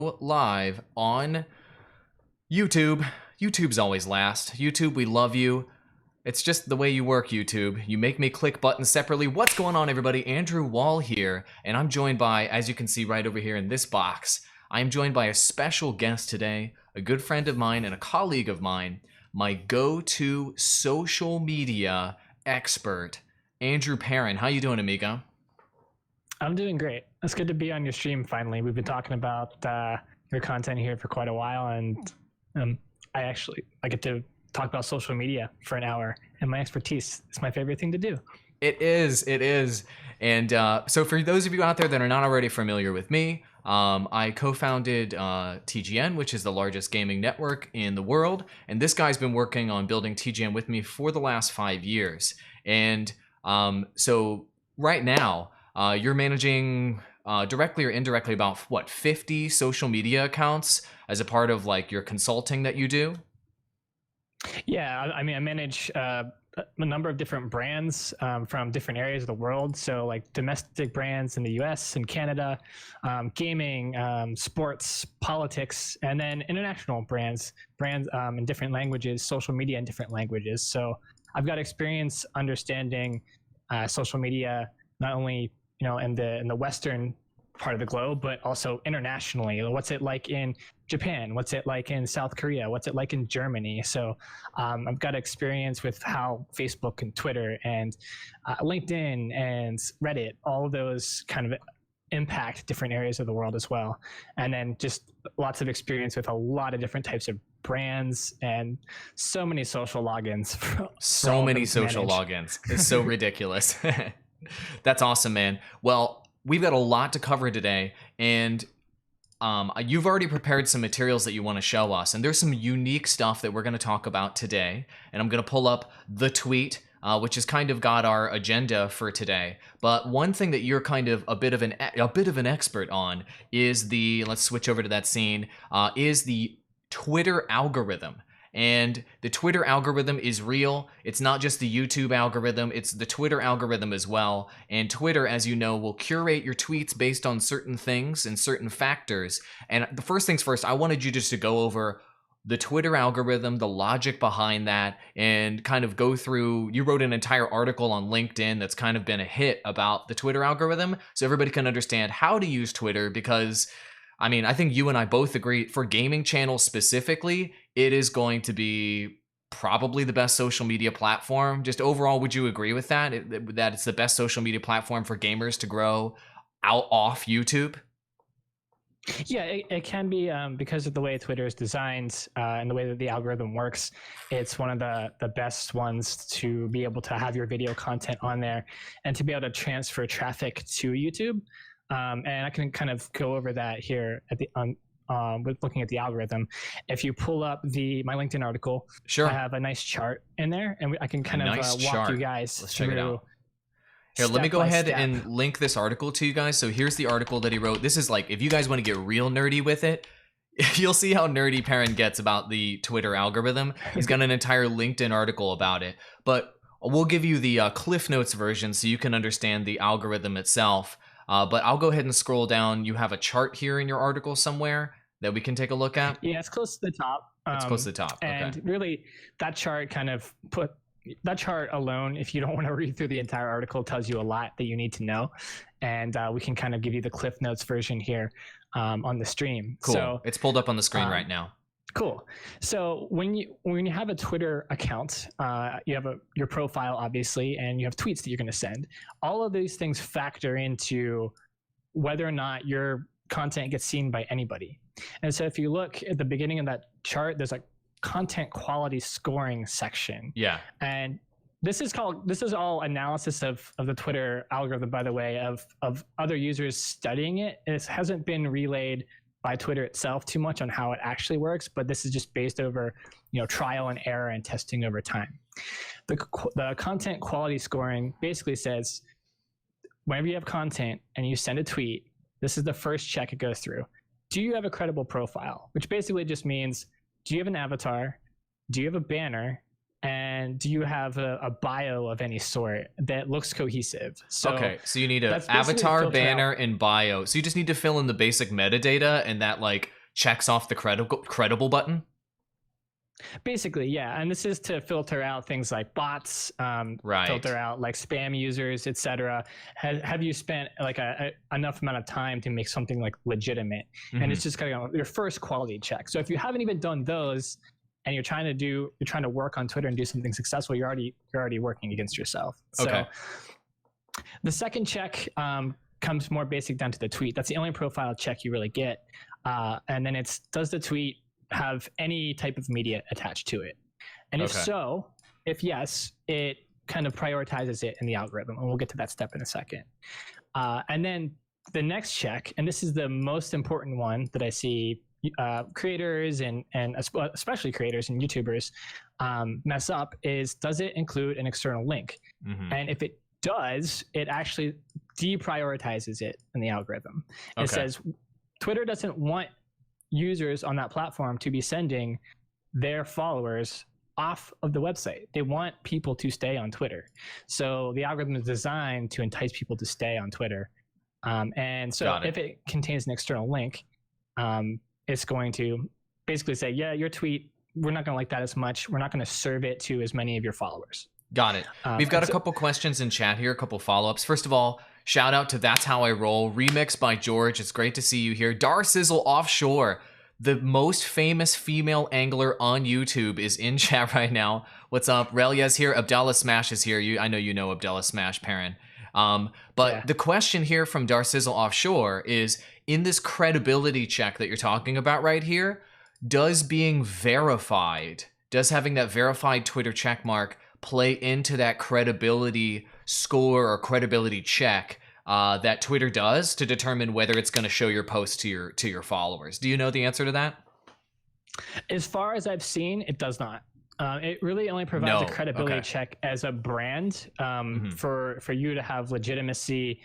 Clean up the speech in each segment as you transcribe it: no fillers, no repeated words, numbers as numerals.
live on YouTube. YouTube's always last. YouTube, we love you. It's just the way you work, YouTube. You make me click buttons separately. What's going on, everybody? Andrew Wall here, and I'm joined by, as you can see right over here in this box, I'm joined by a special guest today, a good friend of mine and a colleague of mine, my go-to social media expert, Andrew Perrin. How you doing, amigo? I'm doing great. It's good to be on your stream finally. We've been talking about your content here for quite a while, and I get to talk about social media for an hour, and my expertise is my favorite thing to do. It is. And so for those of you out there that are not already familiar with me, I co-founded TGN, which is the largest gaming network in the world. And this guy's been working on building TGN with me for the last 5 years. And so right now, you're managing directly or indirectly about, what, 50 social media accounts as a part of like your consulting that you do? Yeah, I mean, I manage a number of different brands from different areas of the world. So like domestic brands in the US and Canada, gaming, sports, politics, and then international brands in different languages, social media in different languages. So I've got experience understanding social media, not only in the Western part of the globe, but also internationally. What's it like in Japan? What's it like in South Korea? What's it like in Germany? So I've got experience with how Facebook and Twitter and LinkedIn and Reddit, all of those kind of impact different areas of the world as well. And then just lots of experience with a lot of different types of brands and so many social logins. So many social logins. It's so ridiculous. That's awesome, man. Well, we've got a lot to cover today, and you've already prepared some materials that you want to show us, and there's some unique stuff that we're going to talk about today. And I'm going to pull up the tweet, which has kind of got our agenda for today. But one thing that you're kind of a bit of an expert on is let's switch over to that scene, is the Twitter algorithm. And the Twitter algorithm is real. It's not just the YouTube algorithm, it's the Twitter algorithm as well. And Twitter, as you know, will curate your tweets based on certain things and certain factors. And the first things first, I wanted you just to go over the Twitter algorithm, the logic behind that, and kind of go through. You wrote an entire article on LinkedIn that's kind of been a hit about the Twitter algorithm, so everybody can understand how to use Twitter, because I mean, I think you and I both agree, for gaming channels specifically, it is going to be probably the best social media platform. Just overall, would you agree with that? That it's the best social media platform for gamers to grow off YouTube? Yeah, it can be, because of the way Twitter is designed and the way that the algorithm works. It's one of the best ones to be able to have your video content on there and to be able to transfer traffic to YouTube. And I can kind of go over that here at the with looking at the algorithm. If you pull up my LinkedIn article, sure, I have a nice chart in there, and I can kind of walk you guys Let's through. Check it out. Here, let me go ahead and link this article to you guys. So here's the article that he wrote. This is like, if you guys want to get real nerdy with it, you'll see how nerdy Perrin gets about the Twitter algorithm. He's got an entire LinkedIn article about it. But we'll give you the Cliff Notes version so you can understand the algorithm itself. But I'll go ahead and scroll down. You have a chart here in your article somewhere that we can take a look at? Yeah, it's close to the top. It's close to the top. And really, that chart alone, if you don't want to read through the entire article, tells you a lot that you need to know. And we can kind of give you the Cliff Notes version here on the stream. Cool. So, it's pulled up on the screen right now. Cool. So when you have a Twitter account, you have your profile, obviously, and you have tweets that you're going to send. All of these things factor into whether or not your content gets seen by anybody. And so if you look at the beginning of that chart, there's a content quality scoring section. Yeah. And this is all analysis of the Twitter algorithm, by the way, of other users studying it. It hasn't been relayed by Twitter itself too much on how it actually works, but this is just based over, trial and error and testing over time. The content quality scoring basically says, whenever you have content and you send a tweet, this is the first check it goes through. Do you have a credible profile? Which basically just means, do you have an avatar? Do you have a banner? And and do you have a bio of any sort that looks cohesive? So okay, so you need an that's basically avatar, filter banner, out. and bio. So you just need to fill in the basic metadata, and that like checks off the credible button. Basically, yeah. And this is to filter out things like bots, Right. filter out like spam users, etc. Have you spent like enough amount of time to make something like legitimate? And it's just kind of your first quality check. So if you haven't even done those, and you're trying to work on Twitter and do something successful, you're already working against yourself. Okay. So the second check comes more basic down to the tweet. That's the only profile check you really get. And then it's, does the tweet have any type of media attached to it? And if so, if yes, it kind of prioritizes it in the algorithm. And we'll get to that step in a second. And then the next check, and this is the most important one that I see creators and especially creators and YouTubers mess up, is does it include an external link? And if it does, it actually deprioritizes it in the algorithm. It says Twitter doesn't want users on that platform to be sending their followers off of the website. They want people to stay on Twitter. So the algorithm is designed to entice people to stay on Twitter. And so if it contains an external link, it's going to basically say, yeah, your tweet, we're not going to like that as much. We're not going to serve it to as many of your followers. Got it. We've got a couple questions in chat here, a couple follow-ups. First of all, shout out to That's How I Roll, remix by George. It's great to see you here. Darsizzle Offshore, the most famous female angler on YouTube, is in chat right now. What's up? Relia's here. Abdallah Smash is here. I know you know Abdallah Smash, Perrin. But the question here from Darsizzle Offshore is, in this credibility check that you're talking about right here, does being verified, does having that verified Twitter check mark play into that credibility score or credibility check that Twitter does to determine whether it's going to show your post to your followers? Do you know the answer to that? As far as I've seen, it does not. It really only provides a credibility check as a brand for you to have legitimacy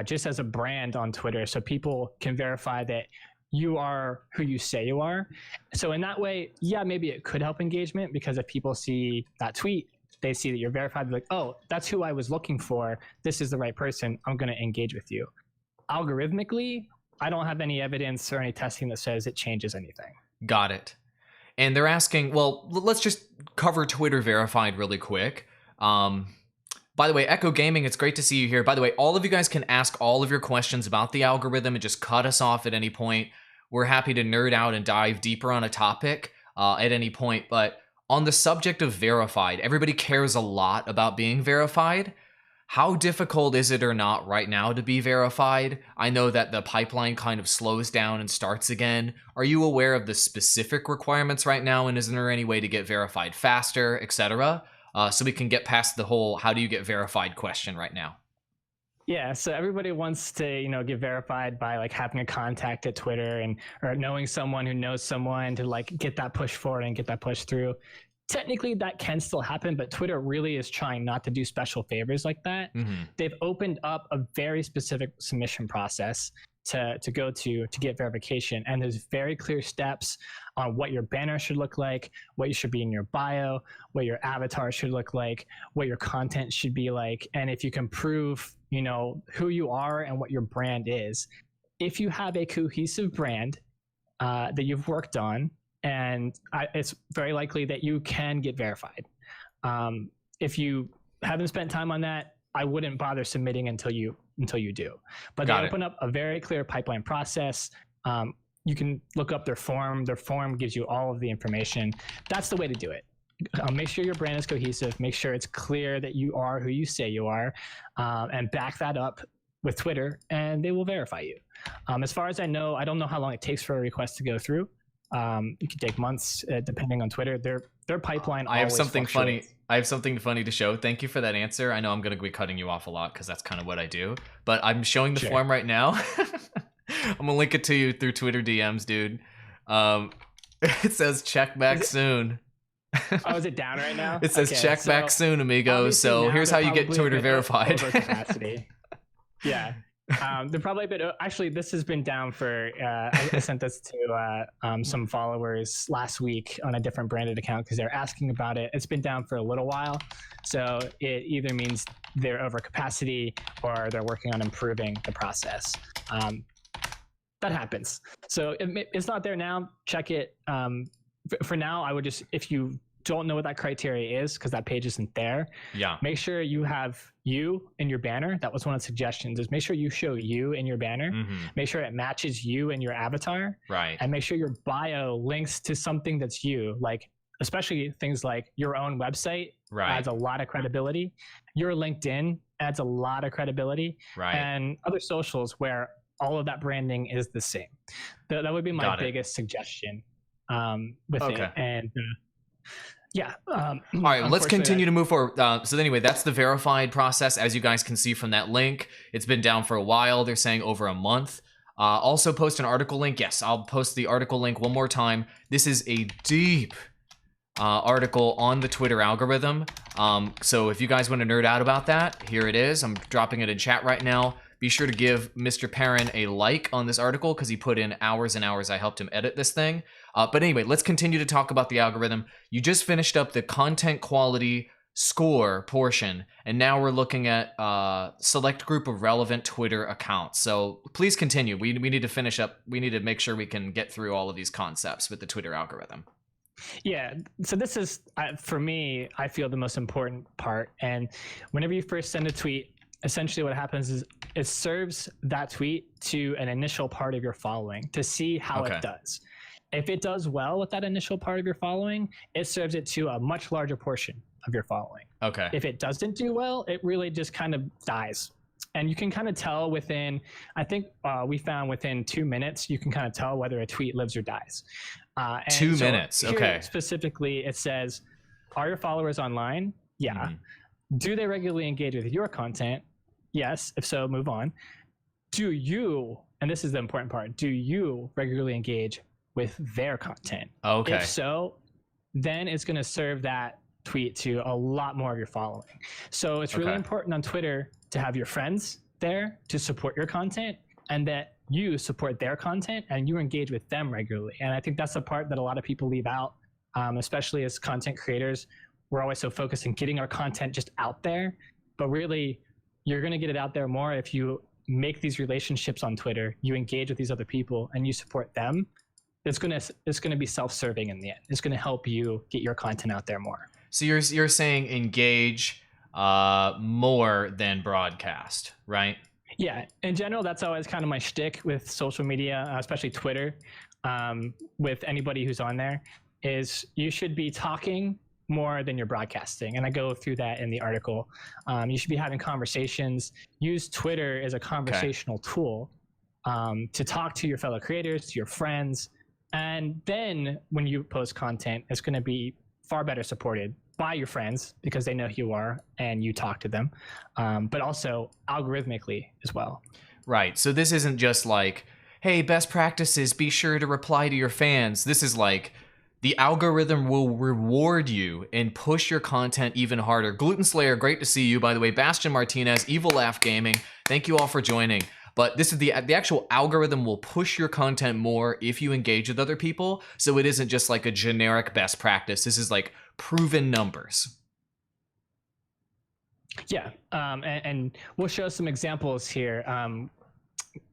just as a brand on Twitter, so people can verify that you are who you say you are. So in that way, yeah, maybe it could help engagement, because if people see that tweet, they see that you're verified, they're like, oh, that's who I was looking for. This is the right person. I'm going to engage with you. Algorithmically, I don't have any evidence or any testing that says it changes anything. Got it. And they're asking, well, let's just cover Twitter verified really quick. By the way, Echo Gaming, it's great to see you here. By the way, all of you guys can ask all of your questions about the algorithm and just cut us off at any point. We're happy to nerd out and dive deeper on a topic at any point. But on the subject of verified, everybody cares a lot about being verified. How difficult is it or not right now to be verified? I know that the pipeline kind of slows down and starts again. Are you aware of the specific requirements right now? And isn't there any way to get verified faster, etc.? So we can get past the whole how do you get verified question right now. Yeah, so everybody wants to, get verified by like having a contact at Twitter or knowing someone who knows someone to like get that push forward and get that push through. Technically, that can still happen, but Twitter really is trying not to do special favors like that. They've opened up a very specific submission process to go to get verification, and there's very clear steps on what your banner should look like, what you should be in your bio, what your avatar should look like, what your content should be like, and if you can prove who you are and what your brand is. If you have a cohesive brand that you've worked on, and it's very likely that you can get verified. If you haven't spent time on that, I wouldn't bother submitting until you do. But they open up a very clear pipeline process. You can look up their form. Their form gives you all of the information. That's the way to do it. Make sure your brand is cohesive. Make sure it's clear that you are who you say you are, and back that up with Twitter, and they will verify you. As far as I know, I don't know how long it takes for a request to go through. It could take months, depending on Twitter. Their pipeline. I have something funny. I have something funny to show. Thank you for that answer. I know I'm going to be cutting you off a lot because that's kind of what I do. But I'm showing the form right now. I'm going to link it to you through Twitter DMs, dude. It says check back soon. Oh, is it down right now? It says check back soon, amigo. So here's how you get Twitter verified. Over capacity. Yeah. They're probably a bit. Actually, this has been down for. I sent this to some followers last week on a different branded account because they're asking about it. It's been down for a little while, so it either means they're over capacity or they're working on improving the process. That happens. So it's not there now. Check it. For now, I would just, if you don't know what that criteria is because that page isn't there, make sure you have you in your banner. That was one of the suggestions, is make sure you show you in your banner. Make sure it matches you in your avatar, right? And make sure your bio links to something that's you, like especially things like your own website adds a lot of credibility. Your LinkedIn adds a lot of credibility, right? And other socials where all of that branding is the same. That would be my biggest suggestion with it. And all right, let's continue to move forward. So anyway, that's the verified process. As you guys can see from that link, it's been down for a while. They're saying over a month. Also post an article link. Yes, I'll post the article link one more time. This is a deep article on the Twitter algorithm. So if you guys want to nerd out about that, here it is. I'm dropping it in chat right now. Be sure to give Mr. Perrin a like on this article because he put in hours and hours. I helped him edit this thing. But anyway, let's continue to talk about the algorithm. You just finished up the content quality score portion, and now we're looking at select group of relevant Twitter accounts. So please continue. We need to finish up. We need to make sure we can get through all of these concepts with the Twitter algorithm. Yeah, so this is, for me, I feel the most important part. And whenever you first send a tweet, essentially what happens is it serves that tweet to an initial part of your following to see how it does. If it does well with that initial part of your following, it serves it to a much larger portion of your following. Okay. If it doesn't do well, it really just kind of dies. And you can kind of tell within, I think we found within 2 minutes, you can kind of tell whether a tweet lives or dies. 2 minutes, okay. Specifically, it says, are your followers online? Yeah. Do they regularly engage with your content? Yes. If so, move on. Do you, and this is the important part, do you regularly engage with their content? Okay. If so, then it's going to serve that tweet to a lot more of your following. So it's really important on Twitter to have your friends there to support your content, and that you support their content and you engage with them regularly. And I think that's the part that a lot of people leave out, especially as content creators. We're always so focused on getting our content just out there, but really you're going to get it out there more if you make these relationships on Twitter, you engage with these other people and you support them. It's going to be self-serving in the end. It's going to help you get your content out there more. So you're saying engage more than broadcast, right? Yeah, in general, that's always kind of my shtick with social media, especially Twitter, with anybody who's on there, is you should be talking more than you're broadcasting. And I go through that in the article. You should be having conversations. Use Twitter as a conversational tool to talk to your fellow creators, to your friends. And then when you post content, it's going to be far better supported by your friends because they know who you are and you talk to them, but also algorithmically as well. Right. So this isn't just like, hey, best practices, be sure to reply to your fans. This is like the algorithm will reward you and push your content even harder. Gluten Slayer, great to see you. By the way, Bastion Martinez, Evil Laugh Gaming, thank you all for joining. But this is the actual algorithm will push your content more if you engage with other people. So it isn't just like a generic best practice. This is like proven numbers. Yeah, and we'll show some examples here.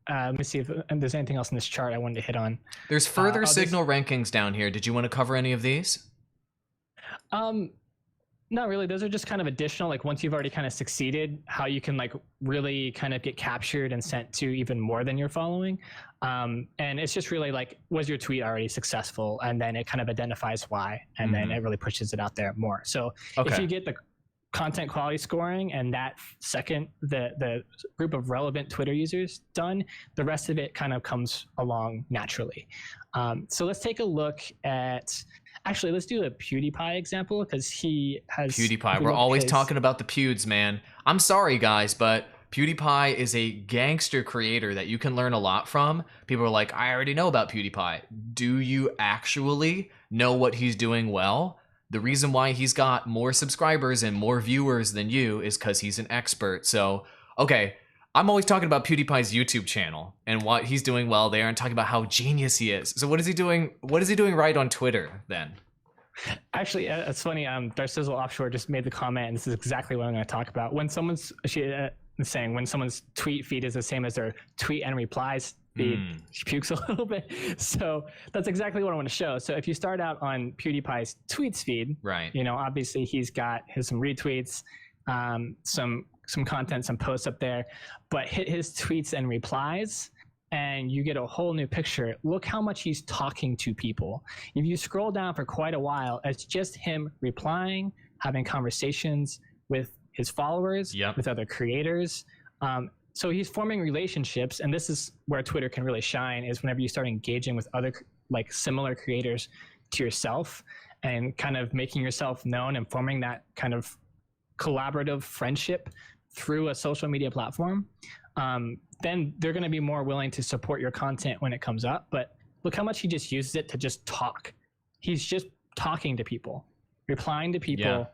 Let me see if there's anything else in this chart I wanted to hit on. There's further signal rankings down here. Did you want to cover any of these? Not really. Those are just kind of additional, like once you've already kind of succeeded, how you can like really kind of get captured and sent to even more than your following. And it's just really like, was your tweet already successful? And then it kind of identifies why, and then it really pushes it out there more. So if you get the content quality scoring and that second, the group of relevant Twitter users done, the rest of it kind of comes along naturally. So let's take a look at, actually, let's do a PewDiePie example because he has... PewDiePie, we're always talking about the Pewds, man. I'm sorry, guys, but PewDiePie is a gangster creator that you can learn a lot from. People are like, I already know about PewDiePie. Do you actually know what he's doing well? The reason why he's got more subscribers and more viewers than you is because he's an expert. So, okay, I'm always talking about PewDiePie's YouTube channel and what he's doing well there and talking about how genius he is. So what is he doing? What is he doing right on Twitter then? Actually, it's funny. Dark Sizzle Offshore just made the comment, and this is exactly what I'm going to talk about. When someone's saying when someone's tweet feed is the same as their tweet and replies feed, she pukes a little bit. So that's exactly what I want to show. So if you start out on PewDiePie's tweets feed, right? You know, obviously he's got some retweets, some content, some posts up there, but hit his tweets and replies, and you get a whole new picture. Look how much he's talking to people. If you scroll down for quite a while, it's just him replying, having conversations with his followers, with other creators. So he's forming relationships, and this is where Twitter can really shine, is whenever you start engaging with other like similar creators to yourself and kind of making yourself known and forming that kind of collaborative friendship through a social media platform, then they're going to be more willing to support your content when it comes up. But look how much he just uses it to just talk. He's just talking to people, replying to people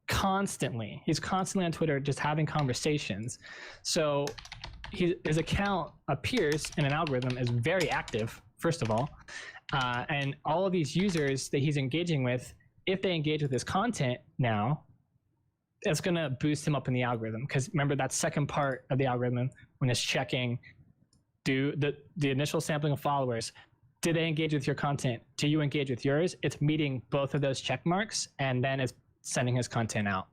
constantly. He's constantly on Twitter just having conversations. So his account appears in an algorithm as very active, first of all. And all of these users that he's engaging with, if they engage with his content now, it's going to boost him up in the algorithm. Because remember, that second part of the algorithm, when it's checking, do the initial sampling of followers, did they engage with your content? Do you engage with yours? It's meeting both of those check marks, and then it's sending his content out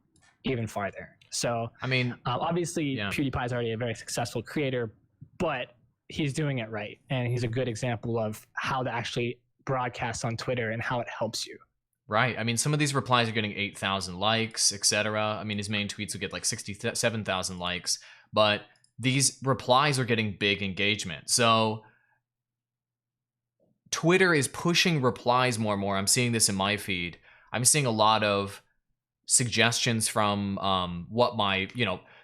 even farther. So, I mean, obviously, PewDiePie is already a very successful creator, but he's doing it right. And he's a good example of how to actually broadcast on Twitter and how it helps you. Right. I mean, some of these replies are getting 8,000 likes, etc. I mean, his main tweets will get like 67,000 likes, but these replies are getting big engagement. So Twitter is pushing replies more and more. I'm seeing this in my feed. I'm seeing a lot of suggestions from what my,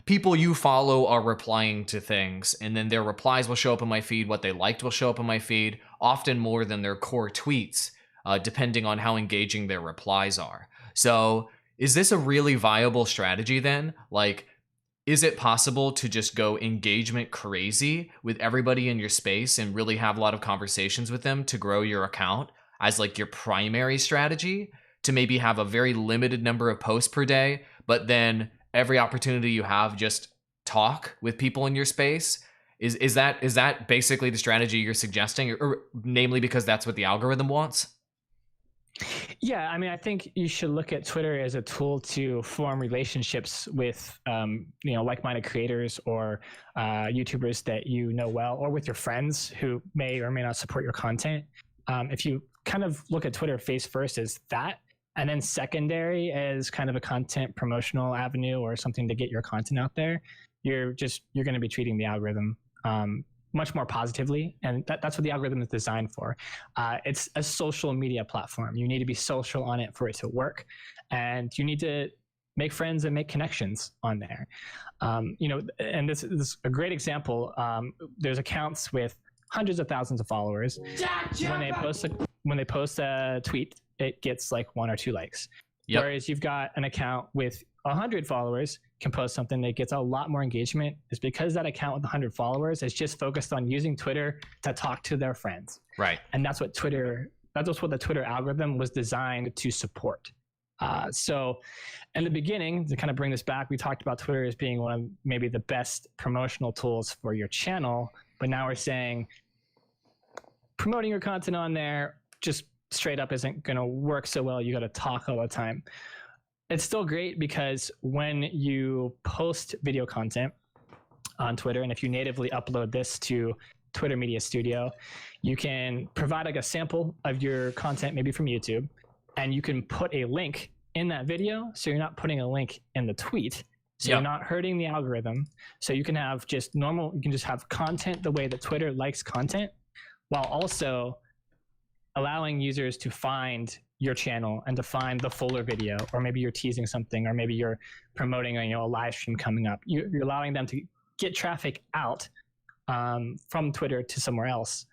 people you follow are replying to things, and then their replies will show up in my feed. What they liked will show up in my feed, often more than their core tweets. Depending on how engaging their replies are. So is this a really viable strategy then? Like, is it possible to just go engagement crazy with everybody in your space and really have a lot of conversations with them to grow your account as like your primary strategy, to maybe have a very limited number of posts per day, but then every opportunity you have, just talk with people in your space? Is that basically the strategy you're suggesting, or namely because that's what the algorithm wants? Yeah, I mean, I think you should look at Twitter as a tool to form relationships with, like-minded creators or YouTubers that you know well, or with your friends who may or may not support your content. If you kind of look at Twitter face first as that, and then secondary as kind of a content promotional avenue or something to get your content out there, you're going to be treating the algorithm much more positively, and that's what the algorithm is designed for. It's a social media platform. You need to be social on it for it to work, and you need to make friends and make connections on there. And this is a great example. There's accounts with hundreds of thousands of followers. When they post a tweet, it gets like 1 or 2 likes. Whereas you've got an account with 100 followers can post something that gets a lot more engagement, is because that account with 100 followers is just focused on using Twitter to talk to their friends. Right. And that's what the Twitter algorithm was designed to support. So in the beginning, to kind of bring this back, we talked about Twitter as being one of maybe the best promotional tools for your channel, but now we're saying promoting your content on there just straight up isn't going to work so well. You got to talk all the time. It's still great because when you post video content on Twitter, and if you natively upload this to Twitter Media Studio, you can provide like a sample of your content, maybe from YouTube, and you can put a link in that video. So you're not putting a link in the tweet. So you're not hurting the algorithm. So you can have you can just have content the way that Twitter likes content, while also allowing users to find your channel and to find the fuller video, or maybe you're teasing something, or maybe you're promoting a live stream coming up. You're allowing them to get traffic out from Twitter to somewhere else.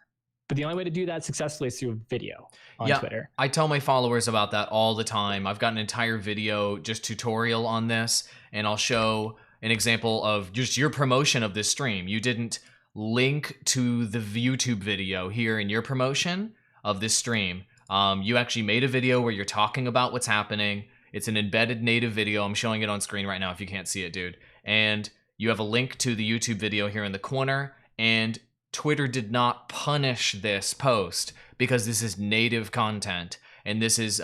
But the only way to do that successfully is through video on Twitter. I tell my followers about that all the time. I've got an entire video just tutorial on this, and I'll show an example of just your promotion of this stream. You didn't link to the YouTube video here in your promotion of this stream. You actually made a video where you're talking about what's happening. It's an embedded native video. I'm showing it on screen right now if you can't see it, dude. And you have a link to the YouTube video here in the corner, and Twitter did not punish this post because this is native content, and this is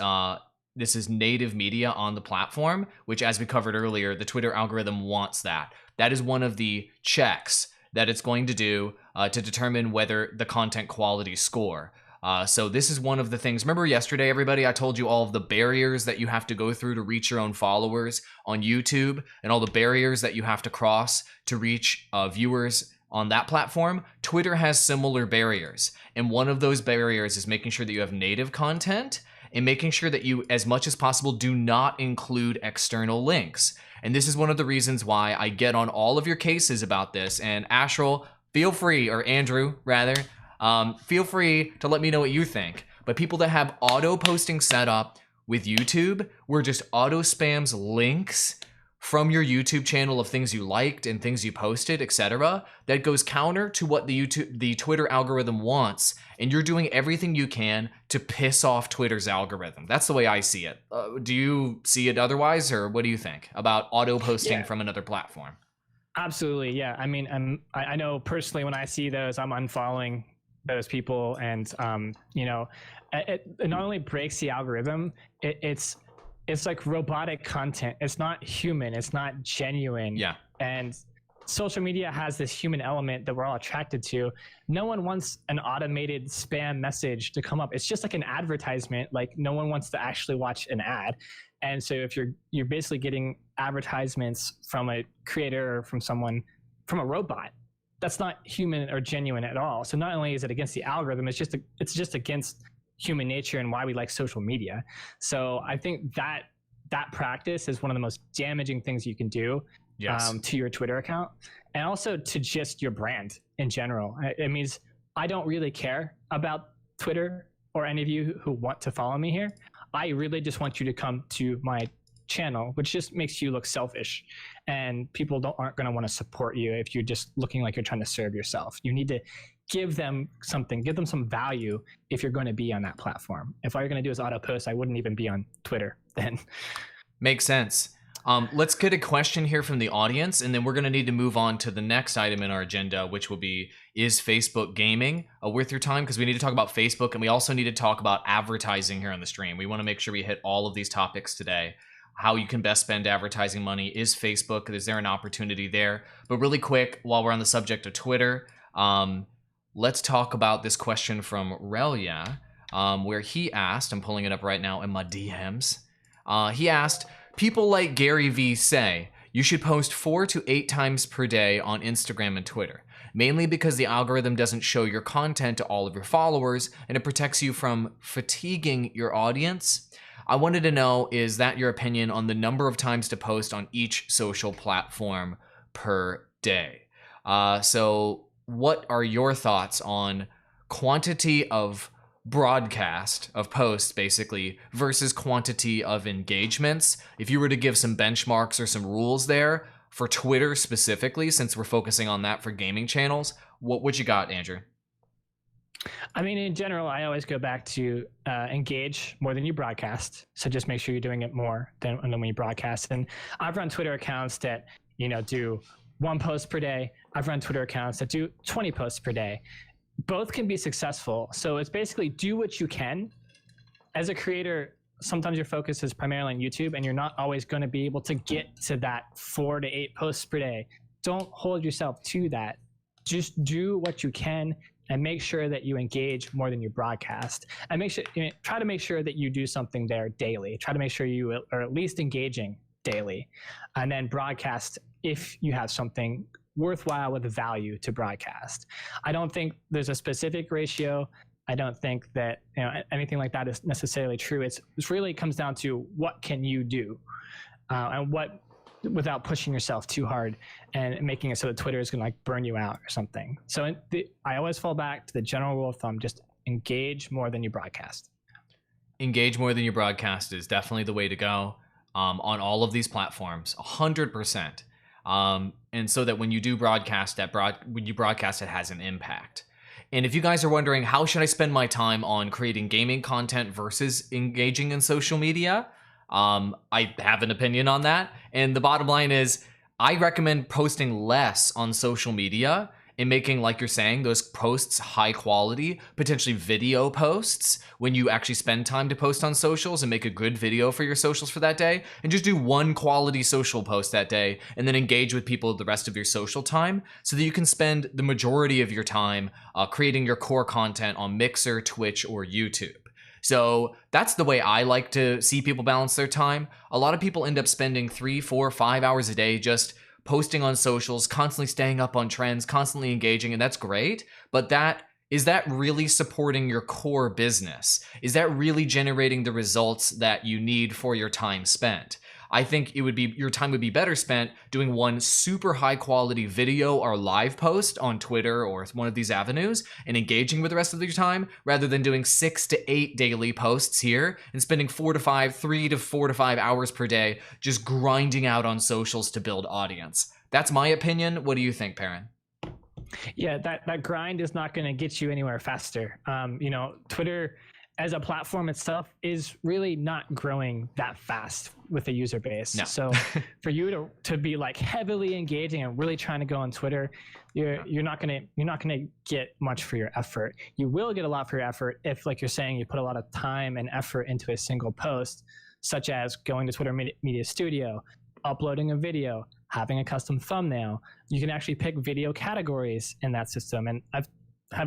native media on the platform, which, as we covered earlier, the Twitter algorithm wants that. That is one of the checks that it's going to do to determine whether the content quality score. So this is one of the things. Remember yesterday, everybody, I told you all of the barriers that you have to go through to reach your own followers on YouTube, and all the barriers that you have to cross to reach viewers on that platform. Twitter has similar barriers. And one of those barriers is making sure that you have native content and making sure that you, as much as possible, do not include external links. And this is one of the reasons why I get on all of your cases about this. And Astral, feel free, or Andrew, rather, feel free to let me know what you think. But people that have auto posting set up with YouTube, where just auto spams links from your YouTube channel of things you liked and things you posted, etc., that goes counter to what the Twitter algorithm wants, and you're doing everything you can to piss off Twitter's algorithm. That's the way I see it. Do you see it otherwise, or what do you think about auto posting from another platform? Absolutely, yeah. I mean, I know personally when I see those, I'm unfollowing those people, and it not only breaks the algorithm, it's like robotic content. It's not human. It's not genuine. Yeah. And social media has this human element that we're all attracted to. No one wants an automated spam message to come up. It's just like an advertisement. Like, no one wants to actually watch an ad. And so if you're basically getting advertisements from a creator or from a robot, that's not human or genuine at all. So not only is it against the algorithm, it's just against human nature and why we like social media. So I think that practice is one of the most damaging things you can do to your Twitter account, and also to just your brand in general. It means I don't really care about Twitter or any of you who want to follow me here. I really just want you to come to my channel, which just makes you look selfish, and people aren't going to want to support you if you're just looking like you're trying to serve yourself. You need to give them something, give them some value if you're going to be on that platform. If all you're going to do is auto post, I wouldn't even be on Twitter then. Makes sense. Let's get a question here from the audience, and then we're going to need to move on to the next item in our agenda, which will be, is Facebook gaming worth your time? Because we need to talk about Facebook, and we also need to talk about advertising here on the stream. We want to make sure we hit all of these topics today. How you can best spend advertising money. Is Facebook, is there an opportunity there? But really quick, while we're on the subject of Twitter, let's talk about this question from Relia, where he asked, I'm pulling it up right now in my DMs. He asked, people like Gary Vee say you should post 4 to 8 times per day on Instagram and Twitter, mainly because the algorithm doesn't show your content to all of your followers, and it protects you from fatiguing your audience. I wanted to know, is that your opinion on the number of times to post on each social platform per day? So what are your thoughts on quantity of broadcast, of posts basically, versus quantity of engagements? If you were to give some benchmarks or some rules there for Twitter specifically, since we're focusing on that for gaming channels, what you got, Andrew? I mean, in general, I always go back to engage more than you broadcast. So just make sure you're doing it more than when you broadcast. And I've run Twitter accounts that, do 1 post per day. I've run Twitter accounts that do 20 posts per day. Both can be successful. So it's basically do what you can. As a creator, sometimes your focus is primarily on YouTube, and you're not always going to be able to get to that 4 to 8 posts per day. Don't hold yourself to that. Just do what you can, and make sure that you engage more than you broadcast. And try to make sure that you do something there daily. Try to make sure you are at least engaging daily, and then broadcast if you have something worthwhile with value to broadcast. I don't think there's a specific ratio. I don't think that anything like that is necessarily true. It really comes down to what can you do, and what, without pushing yourself too hard and making it so that Twitter is going to burn you out or something. So I always fall back to the general rule of thumb: just engage more than you broadcast. Engage more than you broadcast is definitely the way to go on all of these platforms, 100%. And so that when you do broadcast when you broadcast, it has an impact. And if you guys are wondering, how should I spend my time on creating gaming content versus engaging in social media? I have an opinion on that. And the bottom line is, I recommend posting less on social media and making, like you're saying, those posts high quality, potentially video posts when you actually spend time to post on socials and make a good video for your socials for that day. And just do one quality social post that day and then engage with people the rest of your social time so that you can spend the majority of your time creating your core content on Mixer, Twitch, or YouTube. So that's the way I like to see people balance their time. A lot of people end up spending 3, 4, 5 hours a day just posting on socials, constantly staying up on trends, constantly engaging, and that's great. But is that really supporting your core business? Is that really generating the results that you need for your time spent? I think your time would be better spent doing one super high quality video or live post on Twitter or one of these avenues and engaging with the rest of your time, rather than doing 6 to 8 daily posts here and spending 3 to 4 to 5 hours per day just grinding out on socials to build audience. That's my opinion. What do you think, Perrin? Yeah, that grind is not going to get you anywhere faster. Twitter as a platform itself is really not growing that fast with the user base. No. So for you to be like heavily engaging and really trying to go on Twitter, you're not gonna get much for your effort. You will get a lot for your effort if, like you're saying, you put a lot of time and effort into a single post, such as going to Twitter Media Studio, uploading a video, having a custom thumbnail. You can actually pick video categories in that system, and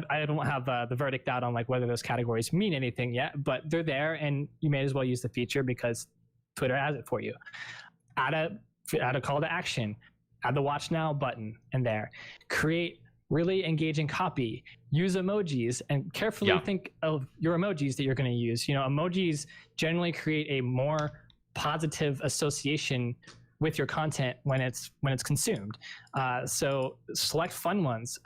I don't have the verdict out on like whether those categories mean anything yet, but they're there, and you may as well use the feature because Twitter has it for you. Add a call to action, add the watch now button in there. Create really engaging copy. Use emojis, and carefully think of your emojis that you're going to use. Emojis generally create a more positive association with your content when it's consumed. So select fun ones.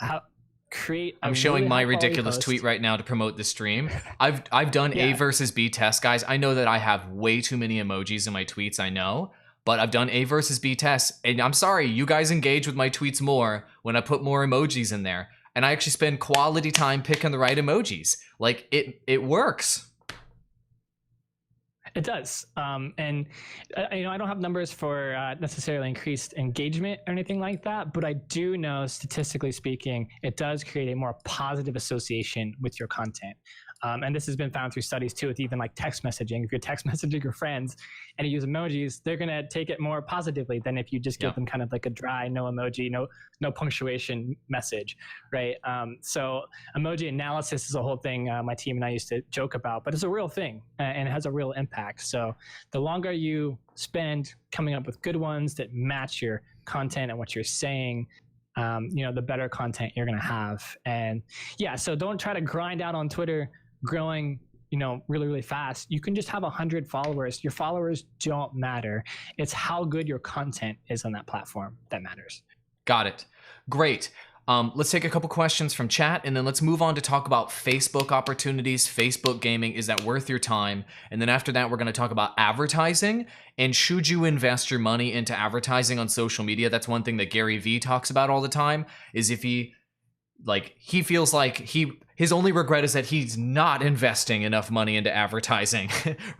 I'm showing really my ridiculous tweet right now to promote the stream. I've done A versus B tests, guys. I know that I have way too many emojis in my tweets, I know, but I've done A versus B tests, and I'm sorry, you guys engage with my tweets more when I put more emojis in there, and I actually spend quality time picking the right emojis. Like, it works. It does. And I don't have numbers for necessarily increased engagement or anything like that, but I do know, statistically speaking, it does create a more positive association with your content. And this has been found through studies too, with even like text messaging. If you're text messaging your friends and you use emojis, they're going to take it more positively than if you just give them kind of like a dry, no emoji, no punctuation message, right? So emoji analysis is a whole thing my team and I used to joke about, but it's a real thing and it has a real impact. So the longer you spend coming up with good ones that match your content and what you're saying, the better content you're going to have. And so don't try to grind out on Twitter growing, really, really fast. You can just have 100 followers. Your followers don't matter. It's how good your content is on that platform that matters. Got it. Great. Let's take a couple questions from chat, and then let's move on to talk about Facebook opportunities, Facebook gaming. Is that worth your time? And then after that, we're going to talk about advertising, and should you invest your money into advertising on social media? That's one thing that Gary Vee talks about all the time, is if he feels like his only regret is that he's not investing enough money into advertising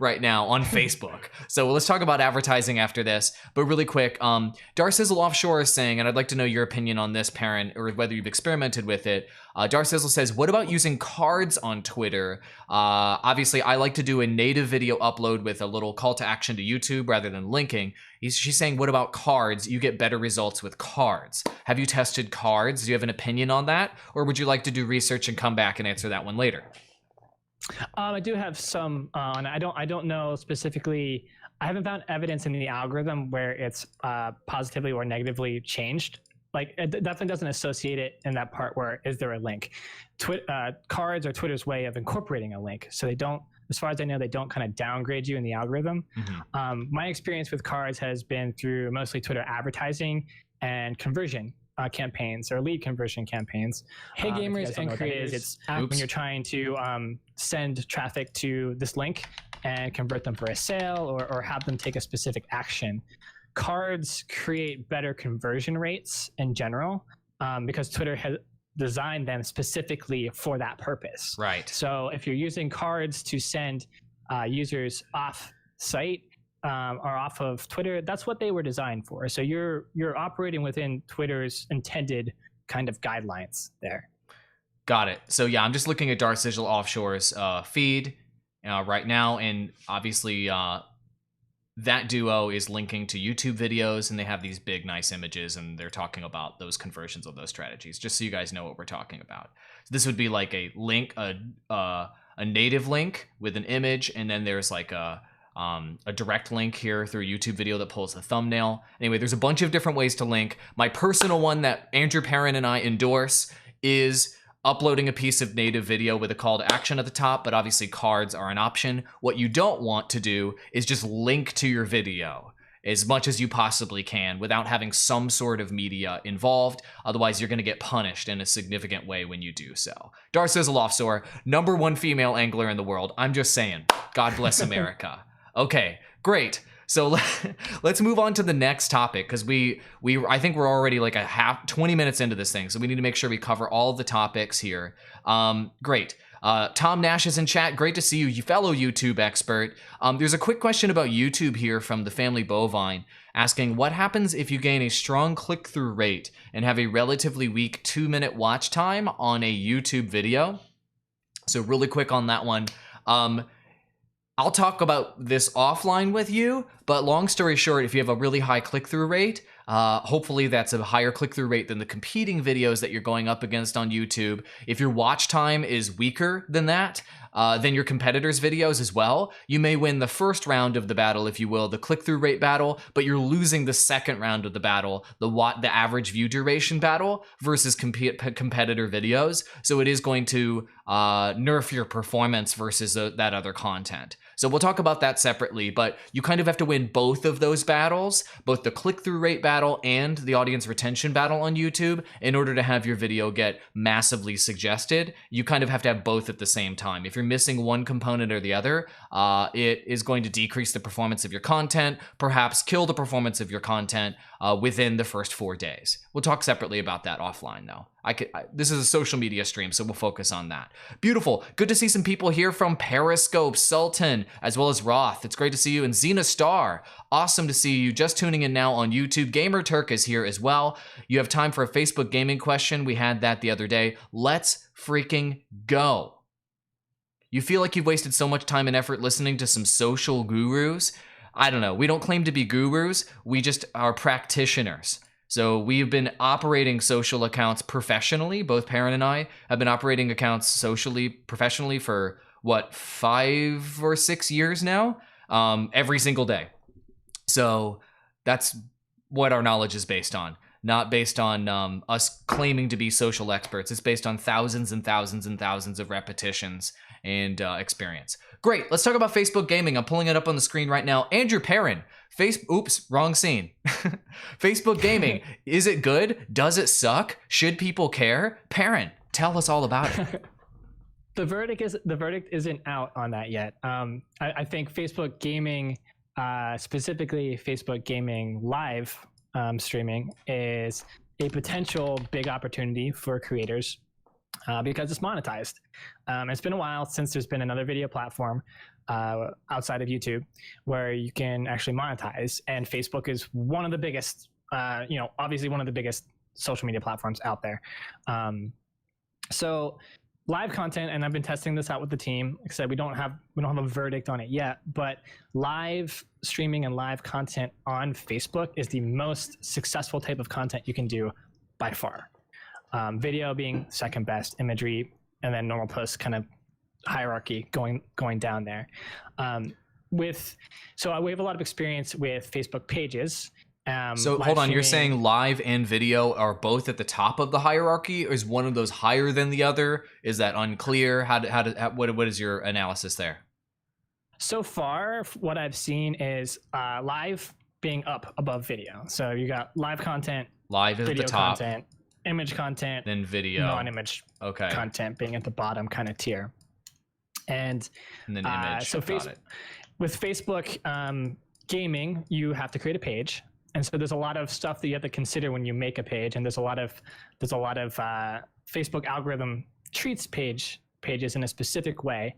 right now on Facebook. So let's talk about advertising after this. But really quick, Darsizzle Offshore is saying, and I'd like to know your opinion on this, Perrin, or whether you've experimented with it. Darsizzle says, what about using cards on Twitter? Obviously, I like to do a native video upload with a little call to action to YouTube rather than linking. She's saying, what about cards? You get better results with cards. Have you tested cards? Do you have an opinion on that? Or would you like to do research and come back and answer that one later? I do have some on. I don't know specifically. I haven't found evidence in the algorithm where it's positively or negatively changed. Like, it definitely doesn't associate it in that part where is there a link. Cards are Twitter's way of incorporating a link, so they don't. As far as I know, they don't kind of downgrade you in the algorithm. Mm-hmm. My experience with cards has been through mostly Twitter advertising and conversion campaigns or lead conversion campaigns. Hey gamers and creators, it's when you're trying to send traffic to this link and convert them for a sale or have them take a specific action. cards create better conversion rates in general, because Twitter has designed them specifically for that purpose. Right. So if you're using cards to send users off site or off of Twitter, that's what they were designed for. So you're operating within Twitter's intended kind of guidelines there. Got it. So yeah, I'm just looking at Dark Sigil Offshore's feed right now, and obviously that duo is linking to YouTube videos, and they have these big, nice images, and they're talking about those conversions of those strategies, just so you guys know what we're talking about. So this would be like a link, a native link with an image, and then there's like a direct link here through a YouTube video that pulls the thumbnail. Anyway, there's a bunch of different ways to link. My personal one that Andrew Perrin and I endorse is uploading a piece of native video with a call to action at the top, but obviously cards are an option. What you don't want to do is just link to your video as much as you possibly can without having some sort of media involved. Otherwise, you're going to get punished in a significant way when you do so. Dark Sizzle Offshore, #1 female angler in the world. I'm just saying, God bless America. Okay, great. So let's move on to the next topic, because I think we're already like 20 minutes into this thing, so we need to make sure we cover all of the topics here. Great. Tom Nash is in chat. Great to see you, you fellow YouTube expert. There's a quick question about YouTube here from the Family Bovine, asking what happens if you gain a strong click-through rate and have a relatively weak 2-minute watch time on a YouTube video? So really quick on that one. I'll talk about this offline with you, but long story short, if you have a really high click-through rate, hopefully that's a higher click-through rate than the competing videos that you're going up against on YouTube. If your watch time is weaker than that, than your competitors' videos as well, you may win the first round of the battle, if you will, the click-through rate battle, but you're losing the second round of the battle, the average view duration battle versus competitor videos. So it is going to nerf your performance versus that other content. So we'll talk about that separately, but you kind of have to win both of those battles, both the click-through rate battle and the audience retention battle on YouTube, in order to have your video get massively suggested. You kind of have to have both at the same time. If you're missing one component or the other, it is going to decrease the performance of your content, perhaps kill the performance of your content within the first 4 days. We'll talk separately about that offline though. This is a social media stream, so we'll focus on that. Beautiful. Good to see some people here from Periscope, Sultan, as well as Roth. It's great to see you. And Xena Star, awesome to see you. Just tuning in now on YouTube. Gamer Turk is here as well. You have time for a Facebook gaming question. We had that the other day. Let's freaking go. You feel like you've wasted so much time and effort listening to some social gurus? I don't know. We don't claim to be gurus. We just are practitioners. So we've been operating social accounts professionally. Both Perrin and I have been operating accounts socially, professionally for, what, 5 or 6 years now? Every single day. So that's what our knowledge is based on. Not based on us claiming to be social experts. It's based on thousands and thousands and thousands of repetitions and experience. Great, let's talk about Facebook gaming. I'm pulling it up on the screen right now. Andrew Perrin, oops, wrong scene. Facebook gaming, is it good? Does it suck? Should people care? Perrin, tell us all about it. The verdict isn't out on that yet. I think Facebook gaming, specifically Facebook gaming live streaming, is a potential big opportunity for creators because it's monetized. It's been a while since there's been another video platform outside of YouTube where you can actually monetize, and Facebook is one of the biggest, obviously one of the biggest social media platforms out there. So live content, and I've been testing this out with the team. Like I said, we don't have a verdict on it yet, but live streaming and live content on Facebook is the most successful type of content you can do by far. Video being second best, imagery, and then normal posts kind of hierarchy going down there. We have a lot of experience with Facebook pages. So hold on, you're saying live and video are both at the top of the hierarchy, or is one of those higher than the other? Is that unclear? What is your analysis there? So far, what I've seen is live being up above video. So you got live content, live is at the top, content, image content, then video, non-image content being at the bottom kind of tier. And then image. so with Facebook gaming, you have to create a page. And so there's a lot of stuff that you have to consider when you make a page, and there's a lot of Facebook algorithm treats pages in a specific way.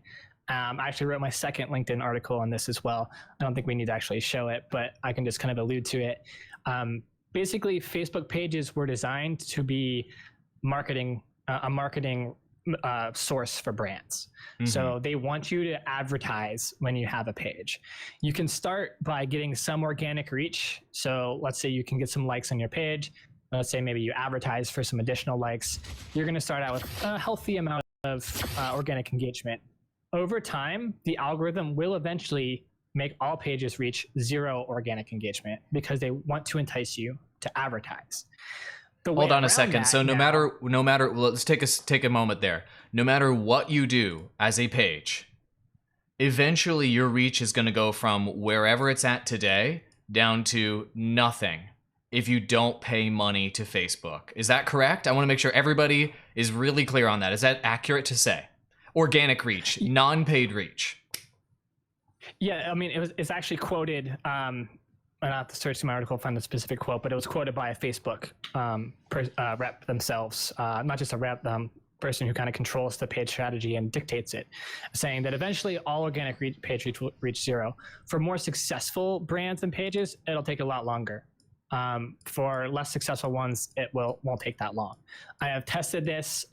I actually wrote my second LinkedIn article on this as well. I don't think we need to actually show it, but I can just kind of allude to it. Basically, Facebook pages were designed to be a marketing source for brands. So they want you to advertise when you have a page. You can start by getting some organic reach. So let's say you can get some likes on your page. Let's say maybe you advertise for some additional likes. You're going to start out with a healthy amount of organic engagement. Over time, the algorithm will eventually make all pages reach 0 organic engagement because they want to entice you to advertise. Hold on a second. So no matter, let's take a moment there. No matter what you do as a page, eventually your reach is going to go from wherever it's at today down to nothing if you don't pay money to Facebook. Is that correct? I want to make sure everybody is really clear on that. Is that accurate to say? Organic reach, non-paid reach. Yeah, I mean, it's actually quoted. I have to search my article, find the specific quote, but it was quoted by a Facebook rep themselves, not just a rep, person who kind of controls the page strategy and dictates it, saying that eventually all organic page reach will reach 0. For more successful brands and pages, it'll take a lot longer. For less successful ones, it won't take that long. I have tested this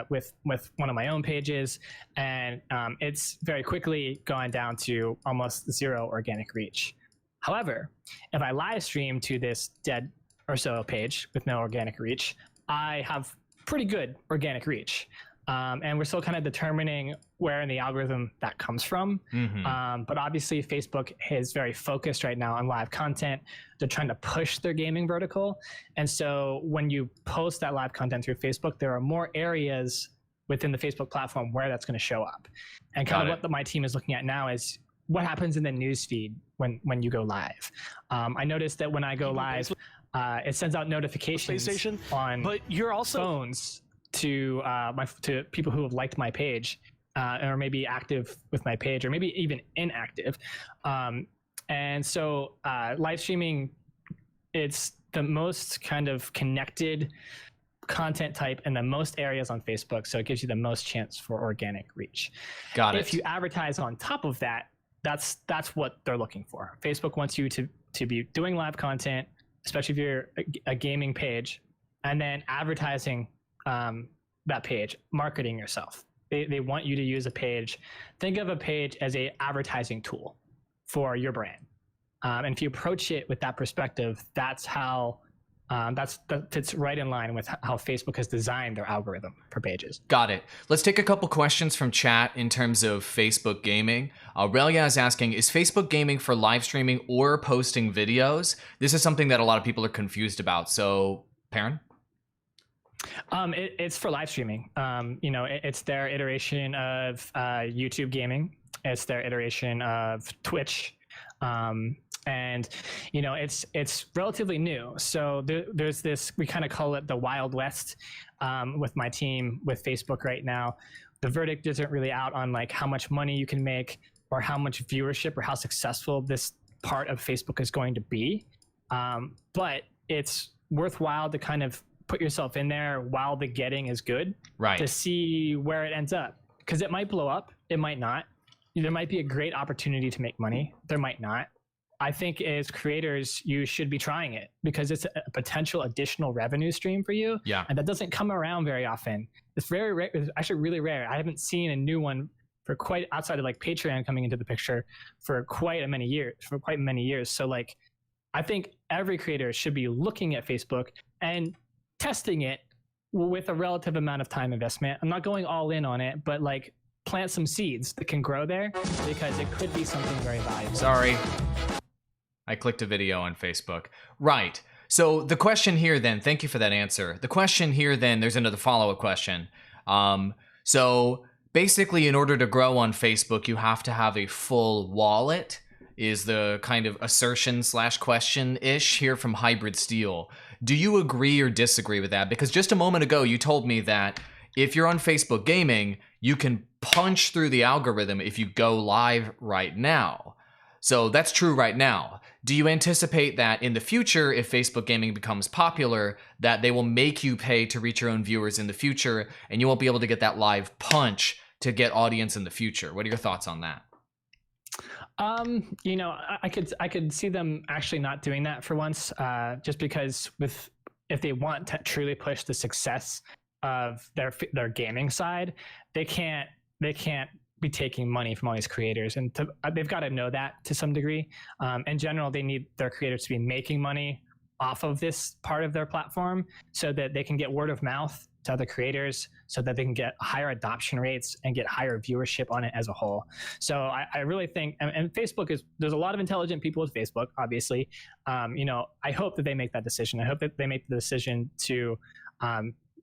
with one of my own pages, and it's very quickly gone down to almost 0 organic reach. However, if I live stream to this dead or so page with no organic reach, I have pretty good organic reach. And we're still kind of determining where in the algorithm that comes from. But obviously, Facebook is very focused right now on live content. They're trying to push their gaming vertical. And so when you post that live content through Facebook, there are more areas within the Facebook platform where that's going to show up. And kind of what my team is looking at now is what happens in the newsfeed when you go live. I noticed that when I go live, it sends out notifications on but you're also phones to people who have liked my page or maybe active with my page or maybe even inactive. And so live streaming, it's the most kind of connected content type in the most areas on Facebook. So it gives you the most chance for organic reach. Got it. If you advertise on top of that, that's what they're looking for. Facebook wants you to be doing live content, especially if you're a gaming page, and then advertising that page, marketing yourself. They want you to use a page. Think of a page as a advertising tool for your brand. And if you approach it with that perspective, that's how that fits right in line with how Facebook has designed their algorithm for pages. Got it. Let's take a couple questions from chat in terms of Facebook gaming. Aurelia is asking, is Facebook gaming for live streaming or posting videos? This is something that a lot of people are confused about. So, Perrin? It's for live streaming. It's their iteration of YouTube gaming. It's their iteration of Twitch. And it's relatively new. So there's this, we kind of call it the Wild West with my team with Facebook right now. The verdict isn't really out on like how much money you can make or how much viewership or how successful this part of Facebook is going to be. But it's worthwhile to kind of put yourself in there while the getting is good, right, to see where it ends up. Because it might blow up, it might not. There might be a great opportunity to make money, there might not. I think as creators, you should be trying it because it's a potential additional revenue stream for you. Yeah. And that doesn't come around very often. It's very rare. It's actually really rare. I haven't seen a new one for quite outside of like Patreon coming into the picture for quite many years. So like, I think every creator should be looking at Facebook and testing it with a relative amount of time investment. I'm not going all in on it, but like plant some seeds that can grow there because it could be something very valuable. Sorry. I clicked a video on Facebook. Right. So the question here then, thank you for that answer. The question here then, there's another follow-up question. So basically in order to grow on Facebook, you have to have a full wallet is the kind of assertion / question-ish here from Hybrid Steel. Do you agree or disagree with that? Because just a moment ago, you told me that if you're on Facebook gaming, you can punch through the algorithm if you go live right now. So that's true right now. Do you anticipate that in the future, if Facebook gaming becomes popular, that they will make you pay to reach your own viewers in the future, and you won't be able to get that live punch to get audience in the future? What are your thoughts on that? You know, I could see them actually not doing that for once, just because if they want to truly push the success of their gaming side, they can't be taking money from all these creators, and they've got to know that to some degree. In general, they need their creators to be making money off of this part of their platform so that they can get word of mouth to other creators, so that they can get higher adoption rates and get higher viewership on it as a whole. So I really think, and Facebook there's a lot of intelligent people with Facebook, obviously. You know, I hope that they make that decision. I hope that they make the decision to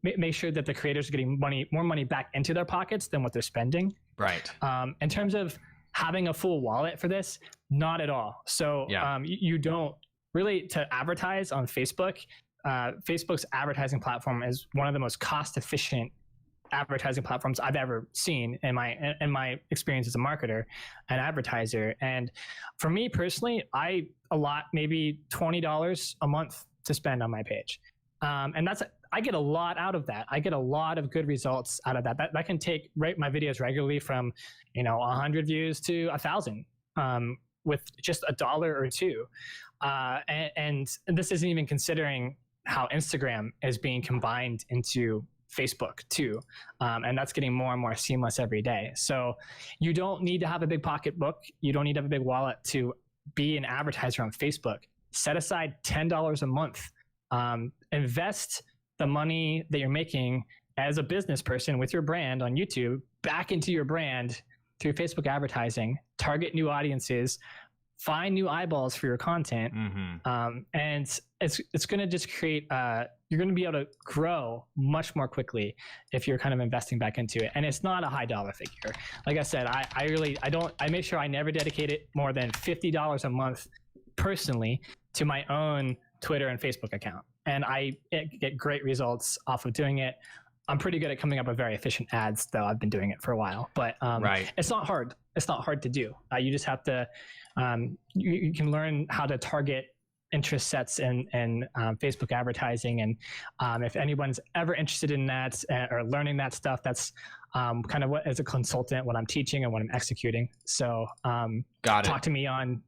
make sure that the creators are getting more money back into their pockets than what they're spending. Right. In terms of having a full wallet for this, not at all. So you don't really, to advertise on Facebook. Facebook's advertising platform is one of the most cost-efficient advertising platforms I've ever seen in my experience as a marketer and advertiser. And for me personally, I allot maybe $20 a month to spend on my page, and I get a lot out of that. I get a lot of good results out of that. That can take my videos regularly from 100 views to 1,000 with just $1 or $2, and this isn't even considering how Instagram is being combined into Facebook too. And that's getting more and more seamless every day. So you don't need to have a big pocketbook. You don't need to have a big wallet to be an advertiser on Facebook. Set aside $10 a month. Invest the money that you're making as a business person with your brand on YouTube back into your brand through Facebook advertising. Target new audiences. Find new eyeballs for your content, and it's going to just create. You're going to be able to grow much more quickly if you're kind of investing back into it. And it's not a high dollar figure. Like I said, I make sure I never dedicate it more than $50 a month personally to my own Twitter and Facebook account, and I get great results off of doing it. I'm pretty good at coming up with very efficient ads, though. I've been doing it for a while, but it's not hard. It's not hard to do. You just have to. You can learn how to target interest sets in Facebook advertising, and if anyone's ever interested in that or learning that stuff, that's kind of what, as a consultant, what I'm teaching and what I'm executing. So talk to me on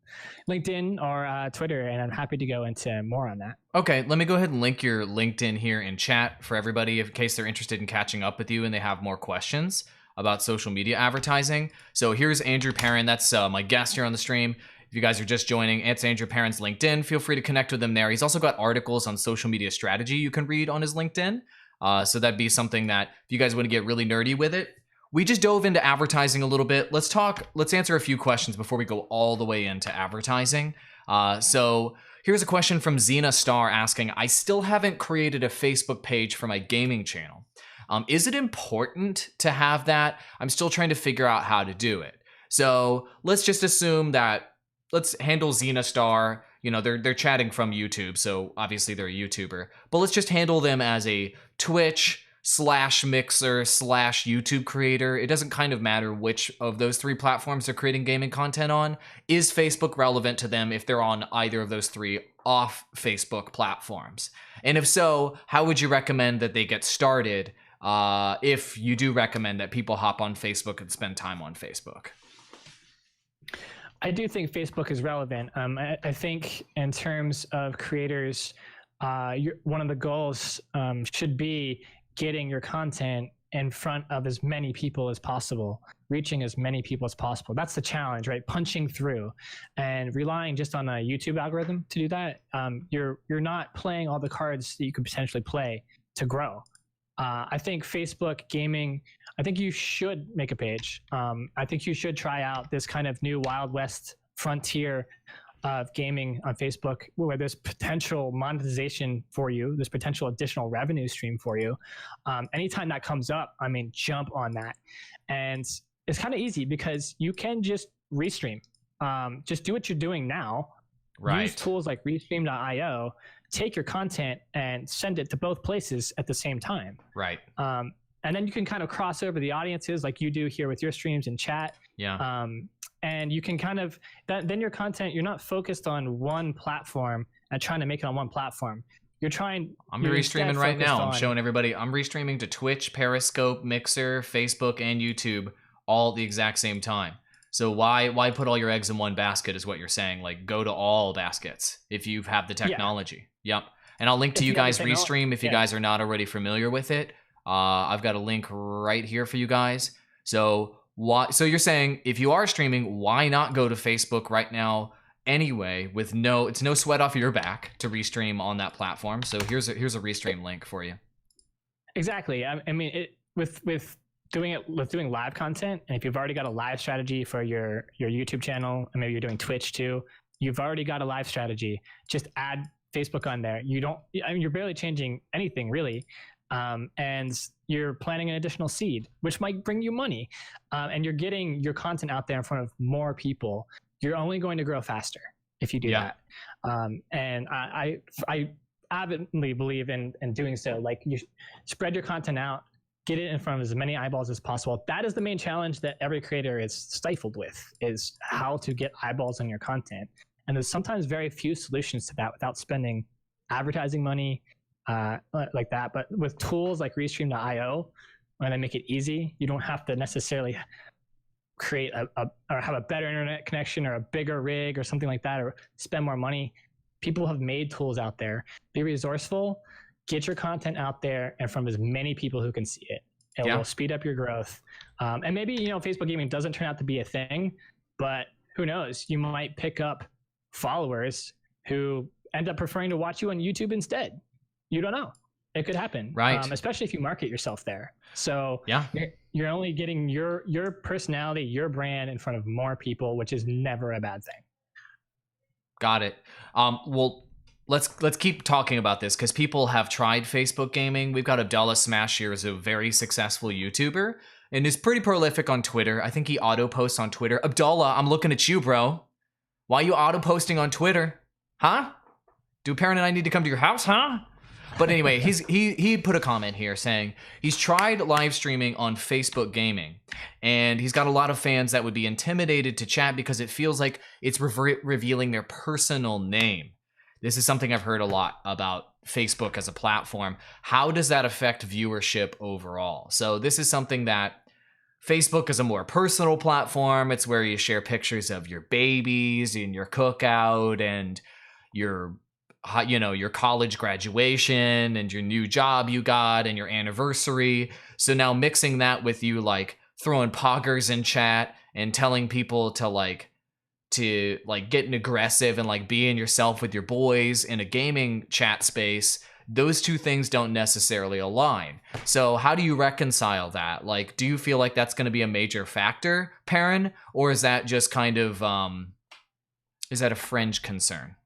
LinkedIn or Twitter, and I'm happy to go into more on that. Okay, let me go ahead and link your LinkedIn here in chat for everybody in case they're interested in catching up with you and they have more questions about social media advertising. So here's Andrew Perrin. That's my guest here on the stream. If you guys are just joining, it's Andrew Perrin's LinkedIn. Feel free to connect with him there. He's also got articles on social media strategy you can read on his LinkedIn. So that'd be something that if you guys want to get really nerdy with it. We just dove into advertising a little bit. Let's answer a few questions before we go all the way into advertising. So here's a question from Xena Star asking, I still haven't created a Facebook page for my gaming channel. Is it important to have that? I'm still trying to figure out how to do it. So let's just assume that, let's handle Xena Star. They're chatting from YouTube, so obviously they're a YouTuber. But let's just handle them as a Twitch /Mixer /YouTube creator. It doesn't kind of matter which of those three platforms they're creating gaming content on. Is Facebook relevant to them if they're on either of those three off Facebook platforms? And if so, how would you recommend that they get started? If you do recommend that people hop on Facebook and spend time on Facebook. I do think Facebook is relevant. I think in terms of creators, one of the goals should be getting your content in front of as many people as possible, reaching as many people as possible. That's the challenge, right? Punching through, and relying just on a YouTube algorithm to do that. You're not playing all the cards that you could potentially play to grow. I think Facebook gaming, I think you should make a page. I think you should try out this kind of new Wild West frontier of gaming on Facebook, where there's potential monetization for you, there's potential additional revenue stream for you. Anytime that comes up, jump on that. And it's kind of easy because you can just restream. Just do what you're doing now. Right. Use tools like Restream.io, take your content and send it to both places at the same time. Right. and then you can kind of cross over the audiences like you do here with your streams and chat. Yeah. And you can kind of then your content, you're not focused on one platform and trying to make it on one platform. I'm restreaming right now. I'm showing everybody. I'm restreaming to Twitch, Periscope, Mixer, Facebook, and YouTube all at the exact same time. So why put all your eggs in one basket is what you're saying. Like, go to all baskets if you have the technology. Yeah. Yep. And I'll link to you guys Restream if you guys are not already familiar with it. I've got a link right here for you guys. So you're saying if you are streaming, why not go to Facebook right now anyway with it's no sweat off your back to restream on that platform. So here's a Restream link for you. Exactly. I mean, with doing live content, and if you've already got a live strategy for your YouTube channel, and maybe you're doing Twitch too, you've already got a live strategy. Just add Facebook on there. You're barely changing anything really. And you're planting an additional seed, which might bring you money, and you're getting your content out there in front of more people. You're only going to grow faster if you do that. And I adamantly believe in doing so. Like, you spread your content out, get it in front of as many eyeballs as possible. That is the main challenge that every creator is stifled with, is how to get eyeballs on your content. And there's sometimes very few solutions to that without spending advertising money, like that. But with tools like Restream.io, when they make it easy, you don't have to necessarily create or have a better internet connection or a bigger rig or something like that, or spend more money. People have made tools out there. Be resourceful, get your content out there and from as many people who can see it. It will speed up your growth. And maybe, Facebook gaming doesn't turn out to be a thing, but who knows? You might pick up followers who end up preferring to watch you on YouTube instead. You don't know. It could happen, right? Especially if you market yourself there. So you're only getting your personality, your brand in front of more people, which is never a bad thing. Got it. Well, let's keep talking about this because people have tried Facebook gaming. We've got Abdullah Smash here, is a very successful YouTuber and is pretty prolific on Twitter. I think he auto posts on Twitter. Abdullah, I'm looking at you, bro. Why are you auto posting on Twitter? Huh? Do Perrin and I need to come to your house, huh? But anyway, he put a comment here saying he's tried live streaming on Facebook gaming, and he's got a lot of fans that would be intimidated to chat because it feels like it's revealing their personal name. This is something I've heard a lot about Facebook as a platform. How does that affect viewership overall? So this is something that Facebook is a more personal platform. It's where you share pictures of your babies and your cookout and your college graduation and your new job you got and your anniversary. So now mixing that with you like throwing poggers in chat and telling people to getting aggressive and like being yourself with your boys in a gaming chat space, those two things don't necessarily align. So how do you reconcile that? Like, do you feel like that's going to be a major factor, Perrin, or is that just kind of is that a fringe concern?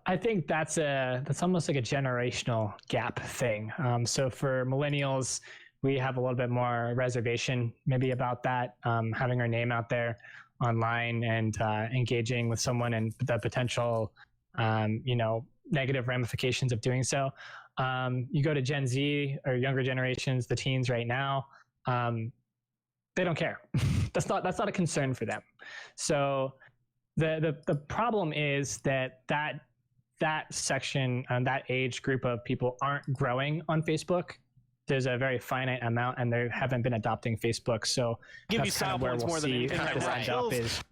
I think that's almost like a generational gap thing. So for millennials, we have a little bit more reservation maybe about that, having our name out there online and engaging with someone and the potential, negative ramifications of doing so. You go to Gen Z or younger generations, the teens right now, they don't care. That's not a concern for them. So the problem is that section, that age group of people aren't growing on Facebook. There's a very finite amount, and they haven't been adopting Facebook. So that's kind of where we'll see this end up is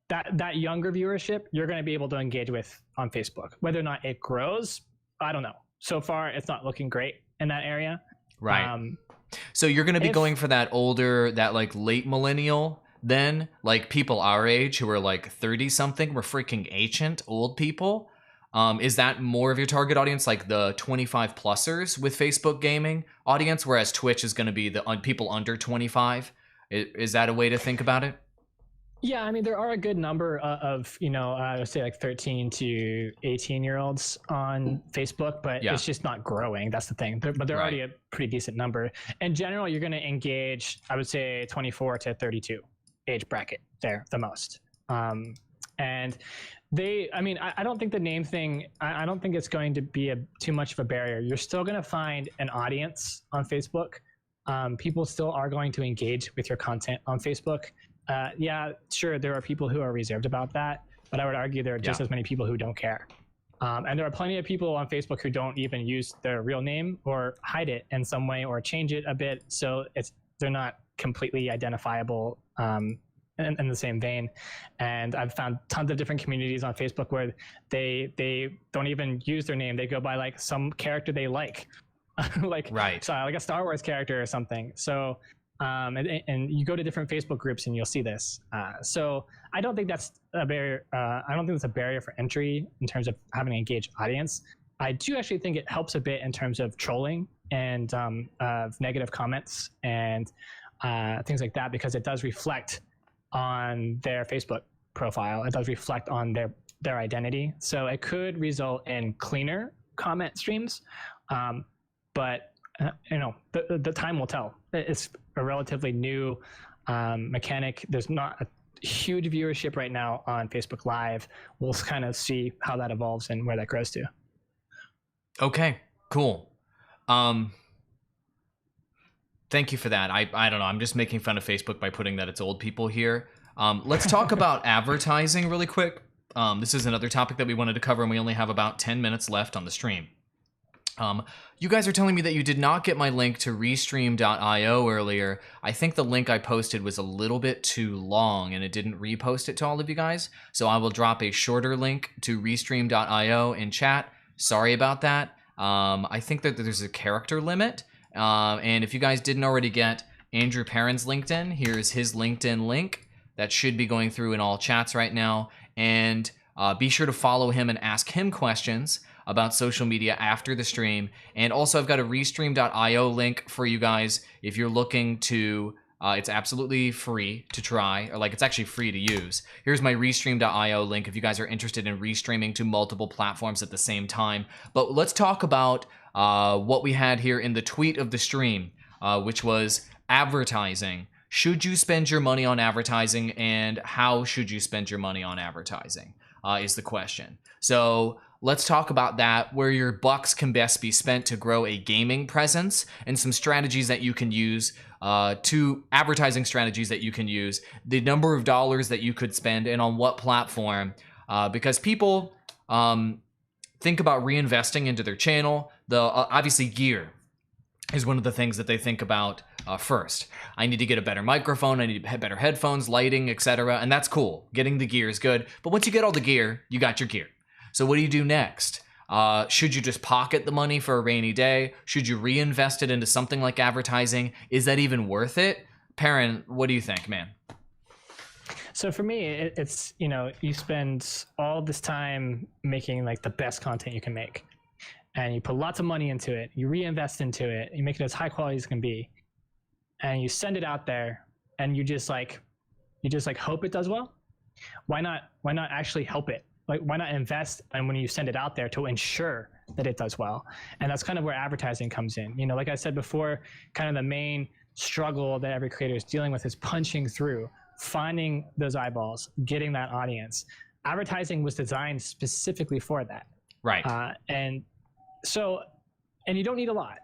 that younger viewership you're going to be able to engage with on Facebook. Whether or not it grows, I don't know. So far, it's not looking great in that area. Right. So you're going to be going for that older, that like late millennial. Then, like people our age who are like 30 something, we're freaking ancient old people. Is that more of your target audience, like the 25 plusers with Facebook gaming audience, whereas Twitch is going to be the people under 25? Is that a way to think about it? Yeah, I mean, there are a good number of, I would say like 13 to 18-year-olds on Facebook, but it's just not growing. That's the thing. But they're already a pretty decent number. In general, you're going to engage, I would say, 24 to 32 age bracket there the most. And I don't think the name thing, I don't think it's going to be too much of a barrier. You're still going to find an audience on Facebook. People still are going to engage with your content on Facebook. Yeah, sure, there are people who are reserved about that, but I would argue there are just as many people who don't care. And there are plenty of people on Facebook who don't even use their real name or hide it in some way or change it a bit, so they're not completely identifiable in the same vein. And I've found tons of different communities on Facebook where they don't even use their name. They go by like some character they like, like a Star Wars character or something. So and you go to different Facebook groups and you'll see this. So I don't think that's a barrier. I don't think that's a barrier for entry in terms of having an engaged audience. I do actually think it helps a bit in terms of trolling and negative comments and things like that, because it does reflect on their Facebook profile. It does reflect on their identity. So it could result in cleaner comment streams, but the time will tell. It's a relatively new mechanic. There's not a huge viewership right now on Facebook Live. We'll kind of see how that evolves and where that grows to. Okay, cool. Thank you for that. I don't know. I'm just making fun of Facebook by putting that it's old people here. Let's talk about advertising really quick. This is another topic that we wanted to cover, and we only have about 10 minutes left on the stream. You guys are telling me that you did not get my link to restream.io earlier. I think the link I posted was a little bit too long, and it didn't repost it to all of you guys. So I will drop a shorter link to restream.io in chat. Sorry about that. I think that there's a character limit. And if you guys didn't already get Andrew Perrin's LinkedIn, here's his LinkedIn link. That should be going through in all chats right now. And be sure to follow him and ask him questions about social media after the stream. And also, I've got a restream.io link for you guys if you're looking to, it's absolutely free to try, or like it's actually free to use. Here's my restream.io link if you guys are interested in restreaming to multiple platforms at the same time. But let's talk about what we had here in the tweet of the stream, which was advertising. Should you spend your money on advertising, and how should you spend your money on advertising is the question. So let's talk about that, where your bucks can best be spent to grow a gaming presence, and some strategies that you can use, advertising strategies that you can use, the number of dollars that you could spend, and on what platform, because people think about reinvesting into their channel. Obviously gear is one of the things that they think about first. I need to get a better microphone, I need better headphones, lighting, etc. And that's cool. Getting the gear is good. But once you get all the gear, you got your gear. So what do you do next? Should you just pocket the money for a rainy day? Should you reinvest it into something like advertising? Is that even worth it? Perrin, what do you think, man? So for me, it's, you spend all this time making like the best content you can make, and you put lots of money into it, you reinvest into it, you make it as high quality as it can be, and you send it out there, and you just hope it does well. Why not actually help it? Like, why not invest, and when you send it out there, to ensure that it does well? And that's kind of where advertising comes in. Like I said before, kind of the main struggle that every creator is dealing with is punching through, finding those eyeballs, getting that audience. Advertising was designed specifically for that. Right. And you don't need a lot.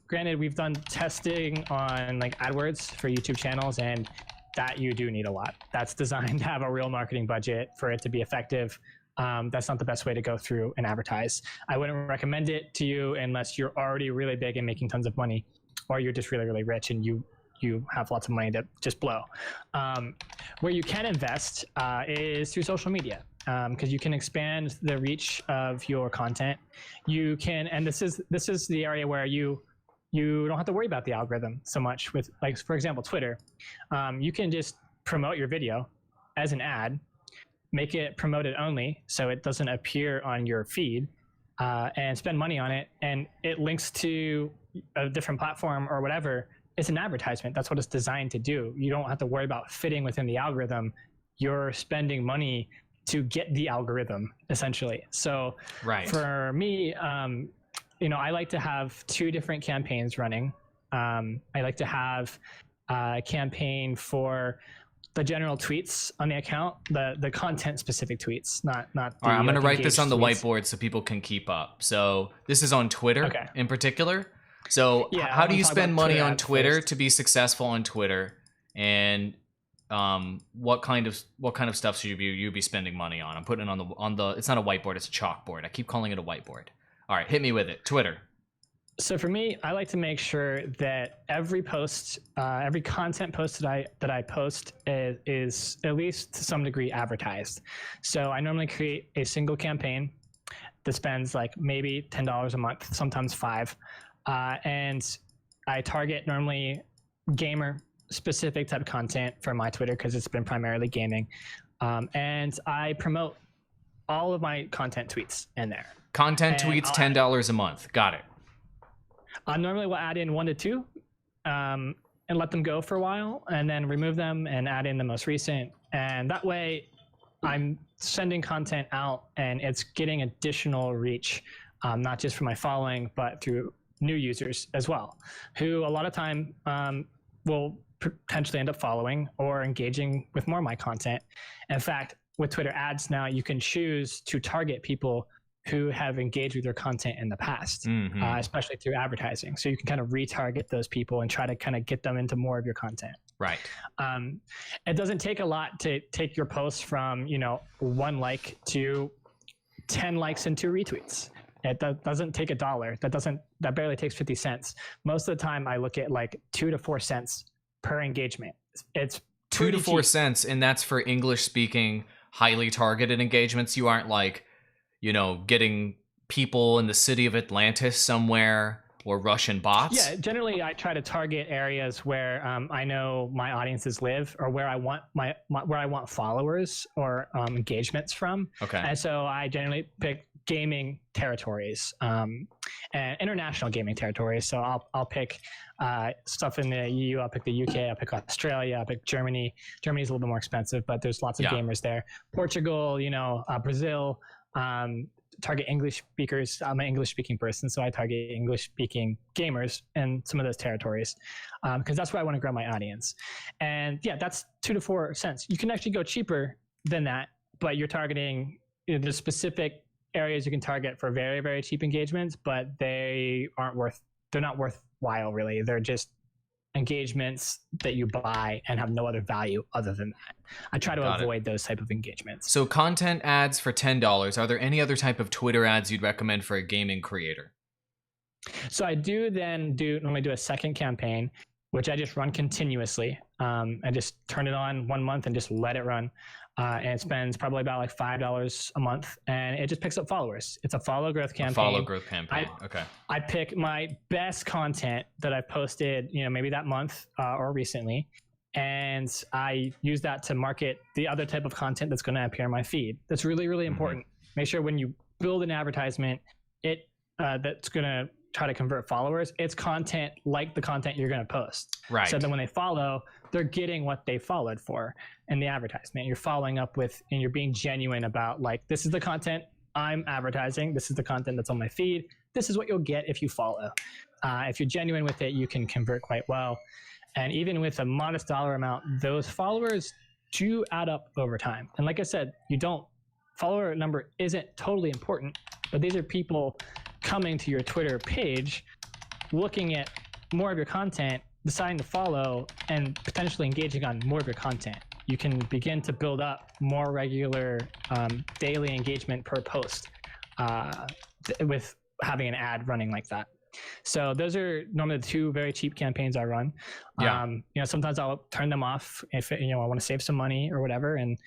Granted, we've done testing on like AdWords for YouTube channels, and that you do need a lot. That's designed to have a real marketing budget for it to be effective. That's not the best way to go through and advertise. I wouldn't recommend it to you unless you're already really big and making tons of money, or you're just really, really rich and you have lots of money to just blow. Where you can invest is through social media, because you can expand the reach of your content. You can, and this is the area where you don't have to worry about the algorithm so much with, like, for example, Twitter. You can just promote your video as an ad, make it promoted only so it doesn't appear on your feed, and spend money on it, and it links to a different platform or whatever. It's an advertisement. That's what it's designed to do. You don't have to worry about fitting within the algorithm. You're spending money to get the algorithm, essentially. So right. For me, I like to have 2 different campaigns running. I like to have a campaign for the general tweets on the account, the content specific tweets, not the, All right, I'm going to write this on the tweets. whiteboard so people can keep up. So this is on Twitter in particular. So Yeah, how do you talk spend about money Twitter on ads Twitter first. to be successful on Twitter? And what kind of stuff should you be spending money on? I'm putting it on the it's not a whiteboard, it's a chalkboard. I keep calling it a whiteboard. All right, hit me with it. Twitter. So for me, I like to make sure that every post, every content post that I post is at least to some degree advertised. So I normally create a single campaign that spends like maybe $10 a month, sometimes $5, and I target normally gamer specific type of content for my Twitter because it's been primarily gaming, and I promote all of my content tweets in there. Content And tweets, $10 a month. Got it. I normally will add in 1 to 2 and let them go for a while and then remove them and add in the most recent. And that way I'm sending content out and it's getting additional reach, not just for my following, but through new users as well, who a lot of time will potentially end up following or engaging with more of my content. In fact, with Twitter ads now, you can choose to target people who have engaged with your content in the past, especially through advertising. So you can kind of retarget those people and try to kind of get them into more of your content. Right. It doesn't take a lot to take your posts from, 1 like to 10 likes and 2 retweets. It doesn't take $1. That barely takes 50 cents. Most of the time I look at like 2 to 4 cents per engagement. It's 2 to 4 cheap. cents. And that's for English speaking, highly targeted engagements. You aren't like, getting people in the city of Atlantis somewhere or Russian bots. Yeah, generally I try to target areas where I know my audiences live or where I want where I want followers or engagements from. Okay. And so I generally pick gaming territories and international gaming territories. So I'll pick stuff in the EU. I'll pick the UK. I'll pick Australia. I'll pick Germany. Germany's a little bit more expensive, but there's lots of gamers there. Portugal, Brazil. Target English speakers. I'm an English speaking person, so I target English speaking gamers in some of those territories because that's where I want to grow my audience. And yeah, that's 2 to 4 cents. You can actually go cheaper than that, but you're targeting the specific areas you can target for very, very cheap engagements, but they're not worthwhile really. They're just engagements that you buy and have no other value other than that. I try to avoid those type of engagements. So content ads for $10. Are there any other type of Twitter ads you'd recommend for a gaming creator? So I do normally do a second campaign, which I just run continuously. I just turn it on 1 month and just let it run. And it spends probably about like $5 a month, and it just picks up followers. It's a follow growth campaign. Okay. I pick my best content that I've posted, maybe that month or recently, and I use that to market the other type of content that's going to appear in my feed. That's really, really important. Make sure when you build an advertisement, that's going to try to convert followers, it's content like the content you're going to post. Right. So then when they follow, they're getting what they followed for in the advertisement. You're following up with, and you're being genuine about like, this is the content I'm advertising. This is the content that's on my feed. This is what you'll get if you follow. If you're genuine with it, you can convert quite well. And even with a modest dollar amount, those followers do add up over time. And like I said, follower number isn't totally important, but these are people coming to your Twitter page, looking at more of your content, deciding to follow, and potentially engaging on more of your content. You can begin to build up more regular daily engagement per post with having an ad running like that. So those are normally the 2 very cheap campaigns I run. Sometimes I'll turn them off if I want to save some money or whatever, and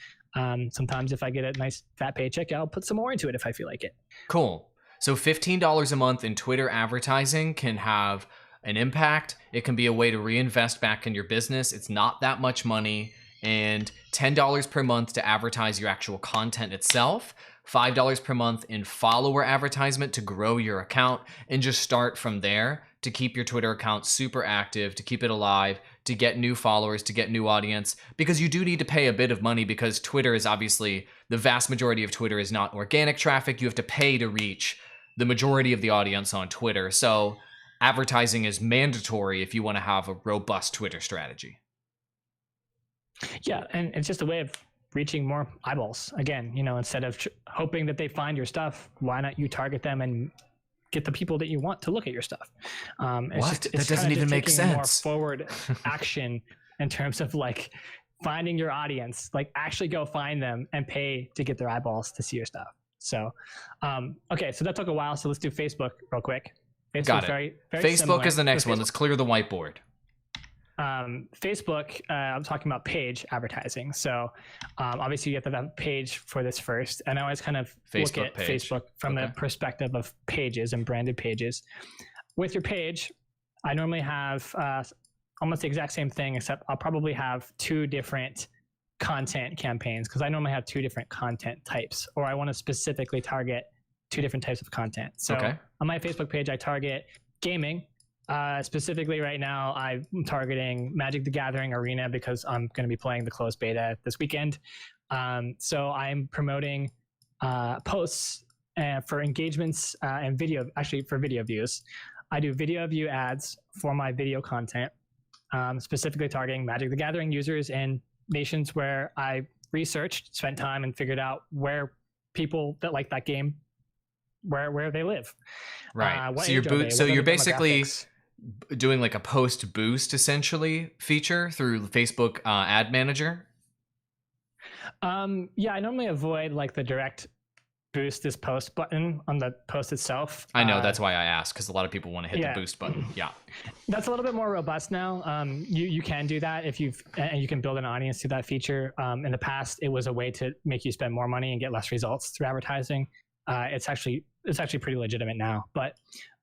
sometimes if I get a nice fat paycheck, I'll put some more into it if I feel like it. Cool. So $15 a month in Twitter advertising can have an impact. It can be a way to reinvest back in your business. It's not that much money. And $10 per month to advertise your actual content itself. $5 per month in follower advertisement to grow your account, and just start from there to keep your Twitter account super active, to keep it alive, to get new followers, to get new audience, because you do need to pay a bit of money because Twitter is obviously, the vast majority of Twitter is not organic traffic. You have to pay to reach the majority of the audience on Twitter. So advertising is mandatory if you want to have a robust Twitter strategy. Yeah, and it's just a way of reaching more eyeballs. Again, instead of hoping that they find your stuff, why not you target them and get the people that you want to look at your stuff? That doesn't even make sense. More forward action in terms of like finding your audience, like actually go find them and pay to get their eyeballs to see your stuff. So, okay, so that took a while. So let's do Facebook real quick. Got it. Very Facebook similar. Is the next one. Let's clear the whiteboard. Facebook, I'm talking about page advertising. So obviously you have to have a page for this first. And I always kind of look at Facebook from the perspective of pages and branded pages. With your page, I normally have almost the exact same thing, except I'll probably have 2 different content campaigns because I normally have 2 different content types, or I want to specifically target 2 different types of content. So on my Facebook page, I target gaming. Specifically right now, I'm targeting Magic the Gathering Arena because I'm going to be playing the closed beta this weekend. So I'm promoting posts for engagements and for video views. I do video view ads for my video content, specifically targeting Magic the Gathering users in nations where I researched, spent time, and figured out where people that like that game, where they live. Right. So you're basically doing like a post boost essentially feature through the Facebook ad manager. Yeah, I normally avoid like the direct boost this post button on the post itself. I know, that's why I asked, because a lot of people want to hit the boost button. Yeah, that's a little bit more robust now. You can do that if you can build an audience through that feature. In the past, it was a way to make you spend more money and get less results through advertising. It's actually pretty legitimate now. But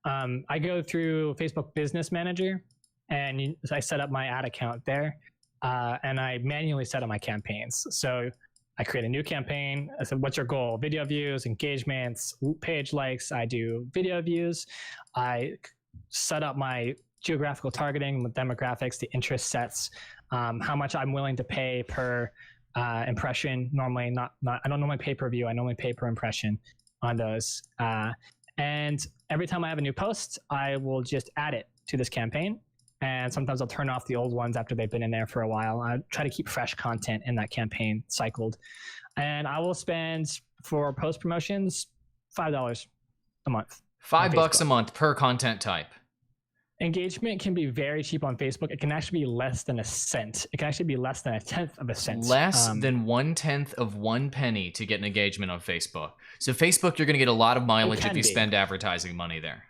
I go through Facebook Business Manager, and I set up my ad account there, and I manually set up my campaigns. So I create a new campaign. I said, what's your goal? Video views, engagements, page likes. I do video views. I set up my geographical targeting, the demographics, the interest sets, how much I'm willing to pay per impression. Normally, I don't normally pay per view. I normally pay per impression on those. And every time I have a new post, I will just add it to this campaign. And sometimes I'll turn off the old ones after they've been in there for a while. I try to keep fresh content in that campaign cycled. And I will spend for post promotions $5 a month. $5 a month per content type. Engagement can be very cheap on Facebook. It can actually be less than a cent. It can actually be less than 1/10 of a cent. Less than 1/10 of 1 penny to get an engagement on Facebook. So Facebook, you're going to get a lot of mileage if you spend advertising money there.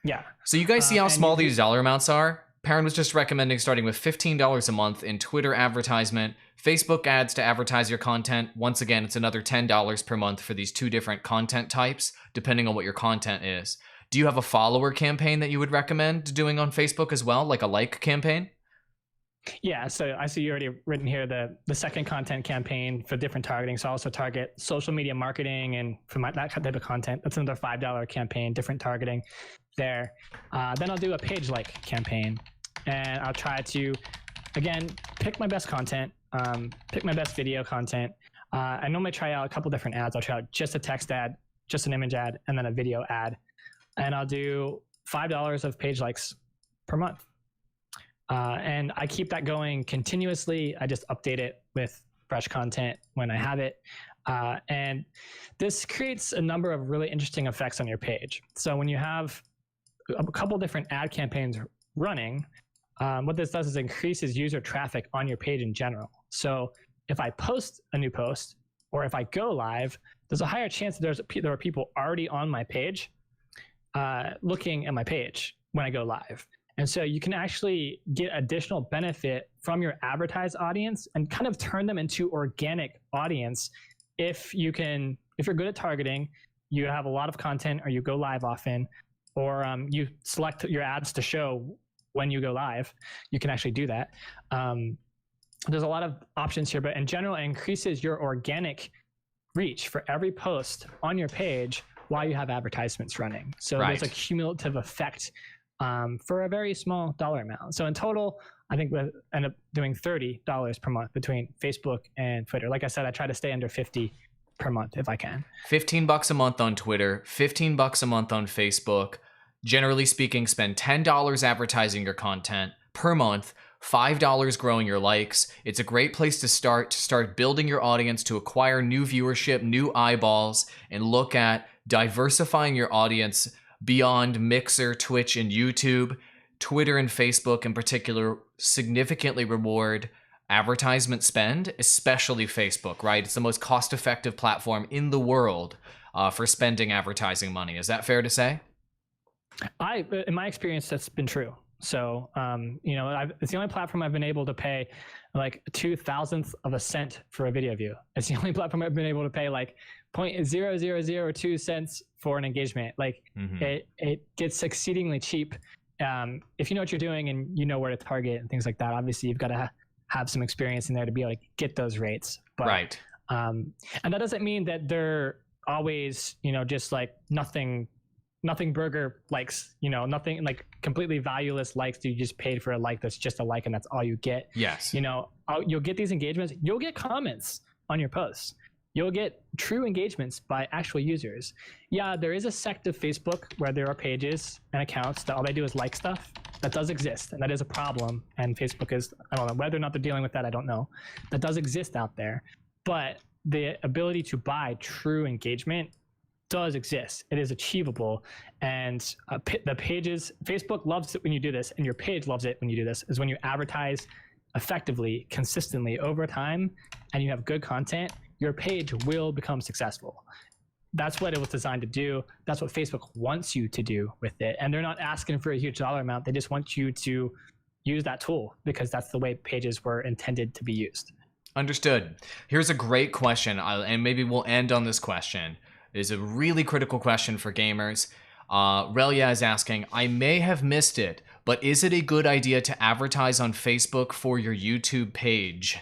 Yeah. So you guys see how small these dollar amounts are? Perrin was just recommending starting with $15 a month in Twitter advertisement, Facebook ads to advertise your content. Once again, it's another $10 per month for these 2 different content types, depending on what your content is. Do you have a follower campaign that you would recommend doing on Facebook as well, like a like campaign? Yeah, so I see you already written here the second content campaign for different targeting. So I also target social media marketing, and for that type of content, that's another $5 campaign, different targeting there. Then I'll do a page like campaign, and I'll try to, again, pick my best content, pick my best video content. I normally try out a couple different ads. I'll try out just a text ad, just an image ad, and then a video ad. And I'll do $5 of page likes per month. And I keep that going continuously. I just update it with fresh content when I have it. And this creates a number of really interesting effects on your page. So when you have a couple different ad campaigns running, what this does is increases user traffic on your page in general. So if I post a new post, or if I go live, there's a higher chance that there are people already on my page looking at my page when I go live. And so you can actually get additional benefit from your advertised audience and kind of turn them into organic audience if you're good at targeting, you have a lot of content, or you go live often, or you select your ads to show when you go live. You can actually do that. There's a lot of options here, but in general, it increases your organic reach for every post on your page while you have advertisements running. So there's a cumulative effect for a very small dollar amount. So in total, I think we'll end up doing $30 per month between Facebook and Twitter. Like I said, I try to stay under 50 per month if I can. $15 a month on Twitter, $15 a month on Facebook. Generally speaking, spend $10 advertising your content per month, $5 growing your likes. It's a great place to start building your audience, to acquire new viewership, new eyeballs, and look at diversifying your audience beyond Mixer, Twitch, and YouTube. Twitter and Facebook in particular significantly reward advertisement spend, especially Facebook, right? It's the most cost-effective platform in the world for spending advertising money. Is that fair to say? In my experience, that's been true. So, it's the only platform I've been able to pay like 2,000th of a cent for a video view. It's the only platform I've been able to pay like 0.0002 cents for an engagement. Like it gets exceedingly cheap. If you know what you're doing and you know where to target and things like that, obviously you've got to have some experience in there to be able to get those rates. But, right. And that doesn't mean that they're always, just like nothing burger likes, nothing like completely valueless likes that you just paid for a like that's just a like and that's all you get. Yes. You'll get these engagements. You'll get comments on your posts. You'll get true engagements by actual users. Yeah, there is a sect of Facebook where there are pages and accounts that all they do is like stuff. That does exist, and that is a problem. And Facebook is, I don't know, whether or not they're dealing with that, I don't know. That does exist out there. But the ability to buy true engagement does exist. It is achievable. And the pages, Facebook loves it when you do this, and your page loves it when you do this, is when you advertise effectively, consistently over time, and you have good content, your page will become successful. That's what it was designed to do. That's what Facebook wants you to do with it. And they're not asking for a huge dollar amount. They just want you to use that tool because that's the way pages were intended to be used. Understood. Here's a great question, and maybe we'll end on this question. It is a really critical question for gamers. Relia is asking, I may have missed it, but is it a good idea to advertise on Facebook for your YouTube page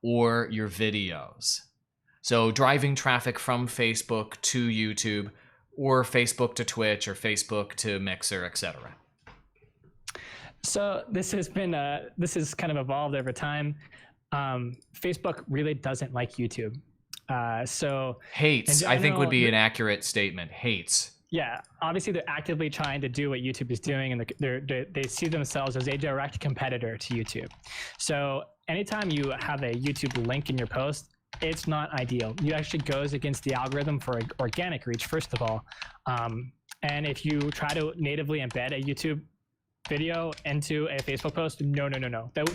or your videos? So driving traffic from Facebook to YouTube, or Facebook to Twitch, or Facebook to Mixer, etc. So this has kind of evolved over time. Facebook really doesn't like YouTube. Hates, I think would be an accurate statement. Hates. Yeah, obviously they're actively trying to do what YouTube is doing, and they see themselves as a direct competitor to YouTube. So anytime you have a YouTube link in your post, it's not ideal. It actually goes against the algorithm for organic reach, first of all. And if you try to natively embed a YouTube video into a Facebook post, no.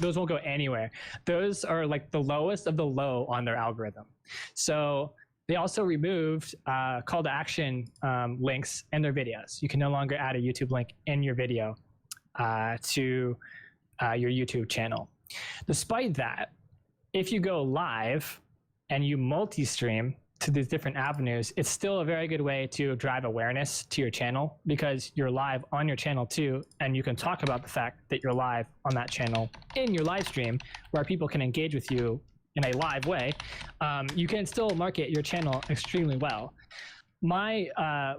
Those won't go anywhere. Those are like the lowest of the low on their algorithm. So they also removed call to action links in their videos. You can no longer add a YouTube link in your video to your YouTube channel. Despite that, if you go live and you multi-stream to these different avenues, it's still a very good way to drive awareness to your channel because you're live on your channel too, and you can talk about the fact that you're live on that channel in your live stream where people can engage with you in a live way. You can still market your channel extremely well. My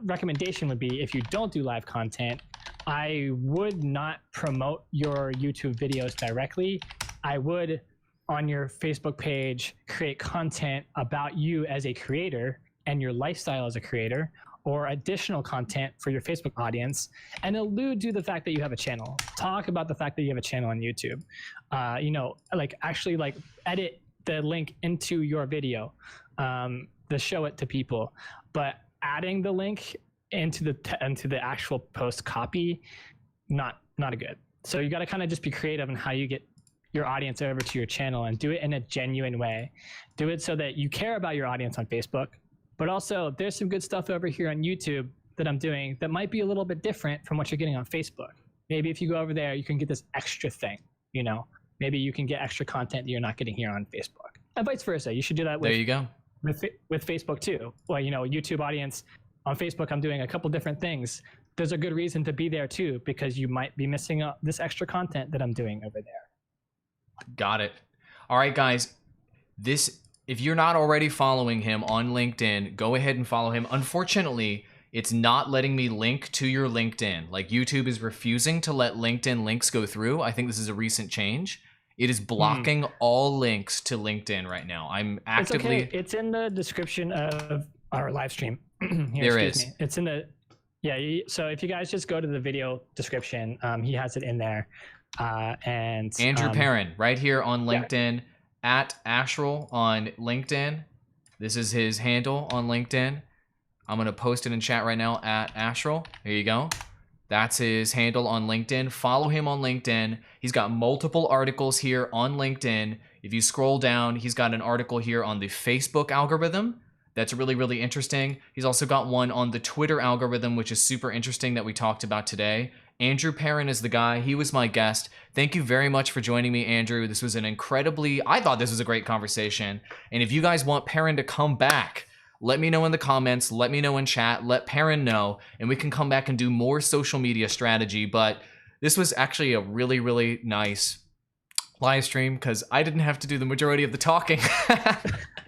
recommendation would be, if you don't do live content, I would not promote your YouTube videos directly. I would, on your Facebook page, create content about you as a creator and your lifestyle as a creator, or additional content for your Facebook audience, and allude to the fact that you have a channel. Talk about the fact that you have a channel on YouTube. Actually edit the link into your video to show it to people. But adding the link into the actual post copy, not a good. So you got to kind of just be creative in how you get your audience over to your channel, and do it in a genuine way. Do it so that you care about your audience on Facebook, but also there's some good stuff over here on YouTube that I'm doing that might be a little bit different from what you're getting on Facebook. Maybe if you go over there, you can get this extra thing, maybe you can get extra content that you're not getting here on Facebook, and vice versa. You should do that with, there you go. with Facebook too. Well, YouTube audience on Facebook, I'm doing a couple different things. There's a good reason to be there too, because you might be missing out this extra content that I'm doing over there. Got it. All right, guys. If you're not already following him on LinkedIn, go ahead and follow him. Unfortunately, it's not letting me link to your LinkedIn. Like, YouTube is refusing to let LinkedIn links go through. I think this is a recent change. It is blocking all links to LinkedIn right now. I'm actively... It's okay. It's in the description of our live stream. There is. It's in the... Yeah, so if you guys just go to the video description, he has it in there. And Andrew Perrin, right here on LinkedIn, at Ashral on LinkedIn. This is his handle on LinkedIn. I'm going to post it in chat right now, at Ashral. There you go. That's his handle on LinkedIn. Follow him on LinkedIn. He's got multiple articles here on LinkedIn. If you scroll down, he's got an article here on the Facebook algorithm. That's really, really interesting. He's also got one on the Twitter algorithm, which is super interesting, that we talked about today. Andrew Perrin is the guy. He was my guest. Thank you very much for joining me, Andrew. This was I thought this was a great conversation. And if you guys want Perrin to come back, let me know in the comments, let me know in chat, let Perrin know, and we can come back and do more social media strategy. But this was actually a really, really nice live stream because I didn't have to do the majority of the talking.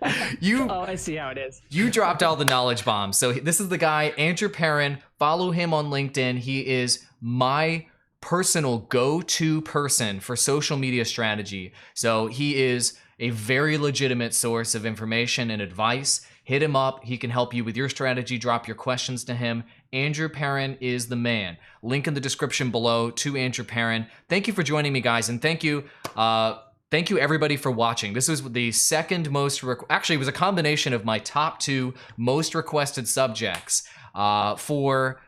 Oh, I see how it is. You dropped all the knowledge bombs. So this is the guy, Andrew Perrin. Follow him on LinkedIn. He is my personal go-to person for social media strategy. So he is a very legitimate source of information and advice. Hit him up. He can help you with your strategy. Drop your questions to him. Andrew Perrin is the man. Link in the description below to Andrew Perrin. Thank you for joining me, guys, and thank you everybody for watching. This was the second most, actually it was a combination of my top 2 most requested subjects for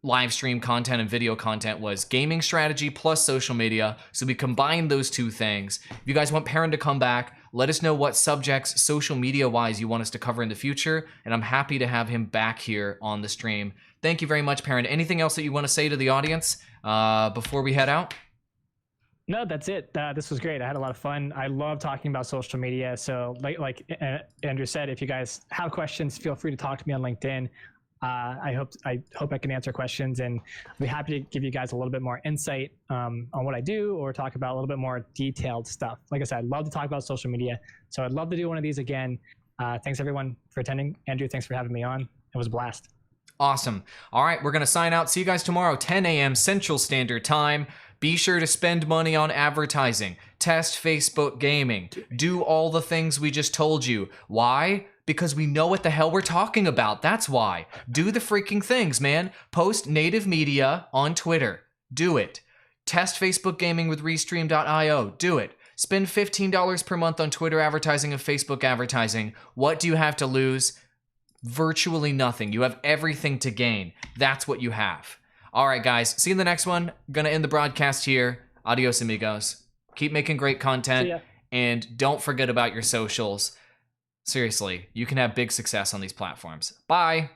live stream content and video content was gaming strategy plus social media. So we combined those 2 things. If you guys want Perrin to come back, let us know what subjects social media wise you want us to cover in the future, and I'm happy to have him back here on the stream. Thank you very much, Perrin. Anything else that you want to say to the audience before we head out? No, that's it. This was great. I had a lot of fun. I love talking about social media. So like Andrew said, if you guys have questions, feel free to talk to me on LinkedIn. I hope I can answer questions, and I'll be happy to give you guys a little bit more insight on what I do, or talk about a little bit more detailed stuff. Like I said, I'd love to talk about social media. So I'd love to do one of these again. Thanks everyone for attending. Andrew, thanks for having me on. It was a blast. Awesome. All right, we're going to sign out. See you guys tomorrow, 10 a.m. Central Standard Time. Be sure to spend money on advertising. Test Facebook gaming. Do all the things we just told you. Why? Because we know what the hell we're talking about. That's why. Do the freaking things, man. Post native media on Twitter. Do it. Test Facebook gaming with Restream.io. Do it. Spend $15 per month on Twitter advertising and Facebook advertising. What do you have to lose? Virtually nothing. You have everything to gain. That's what you have. All right, guys. See you in the next one. Gonna end the broadcast here. Adios, amigos. Keep making great content. And don't forget about your socials. Seriously, you can have big success on these platforms. Bye.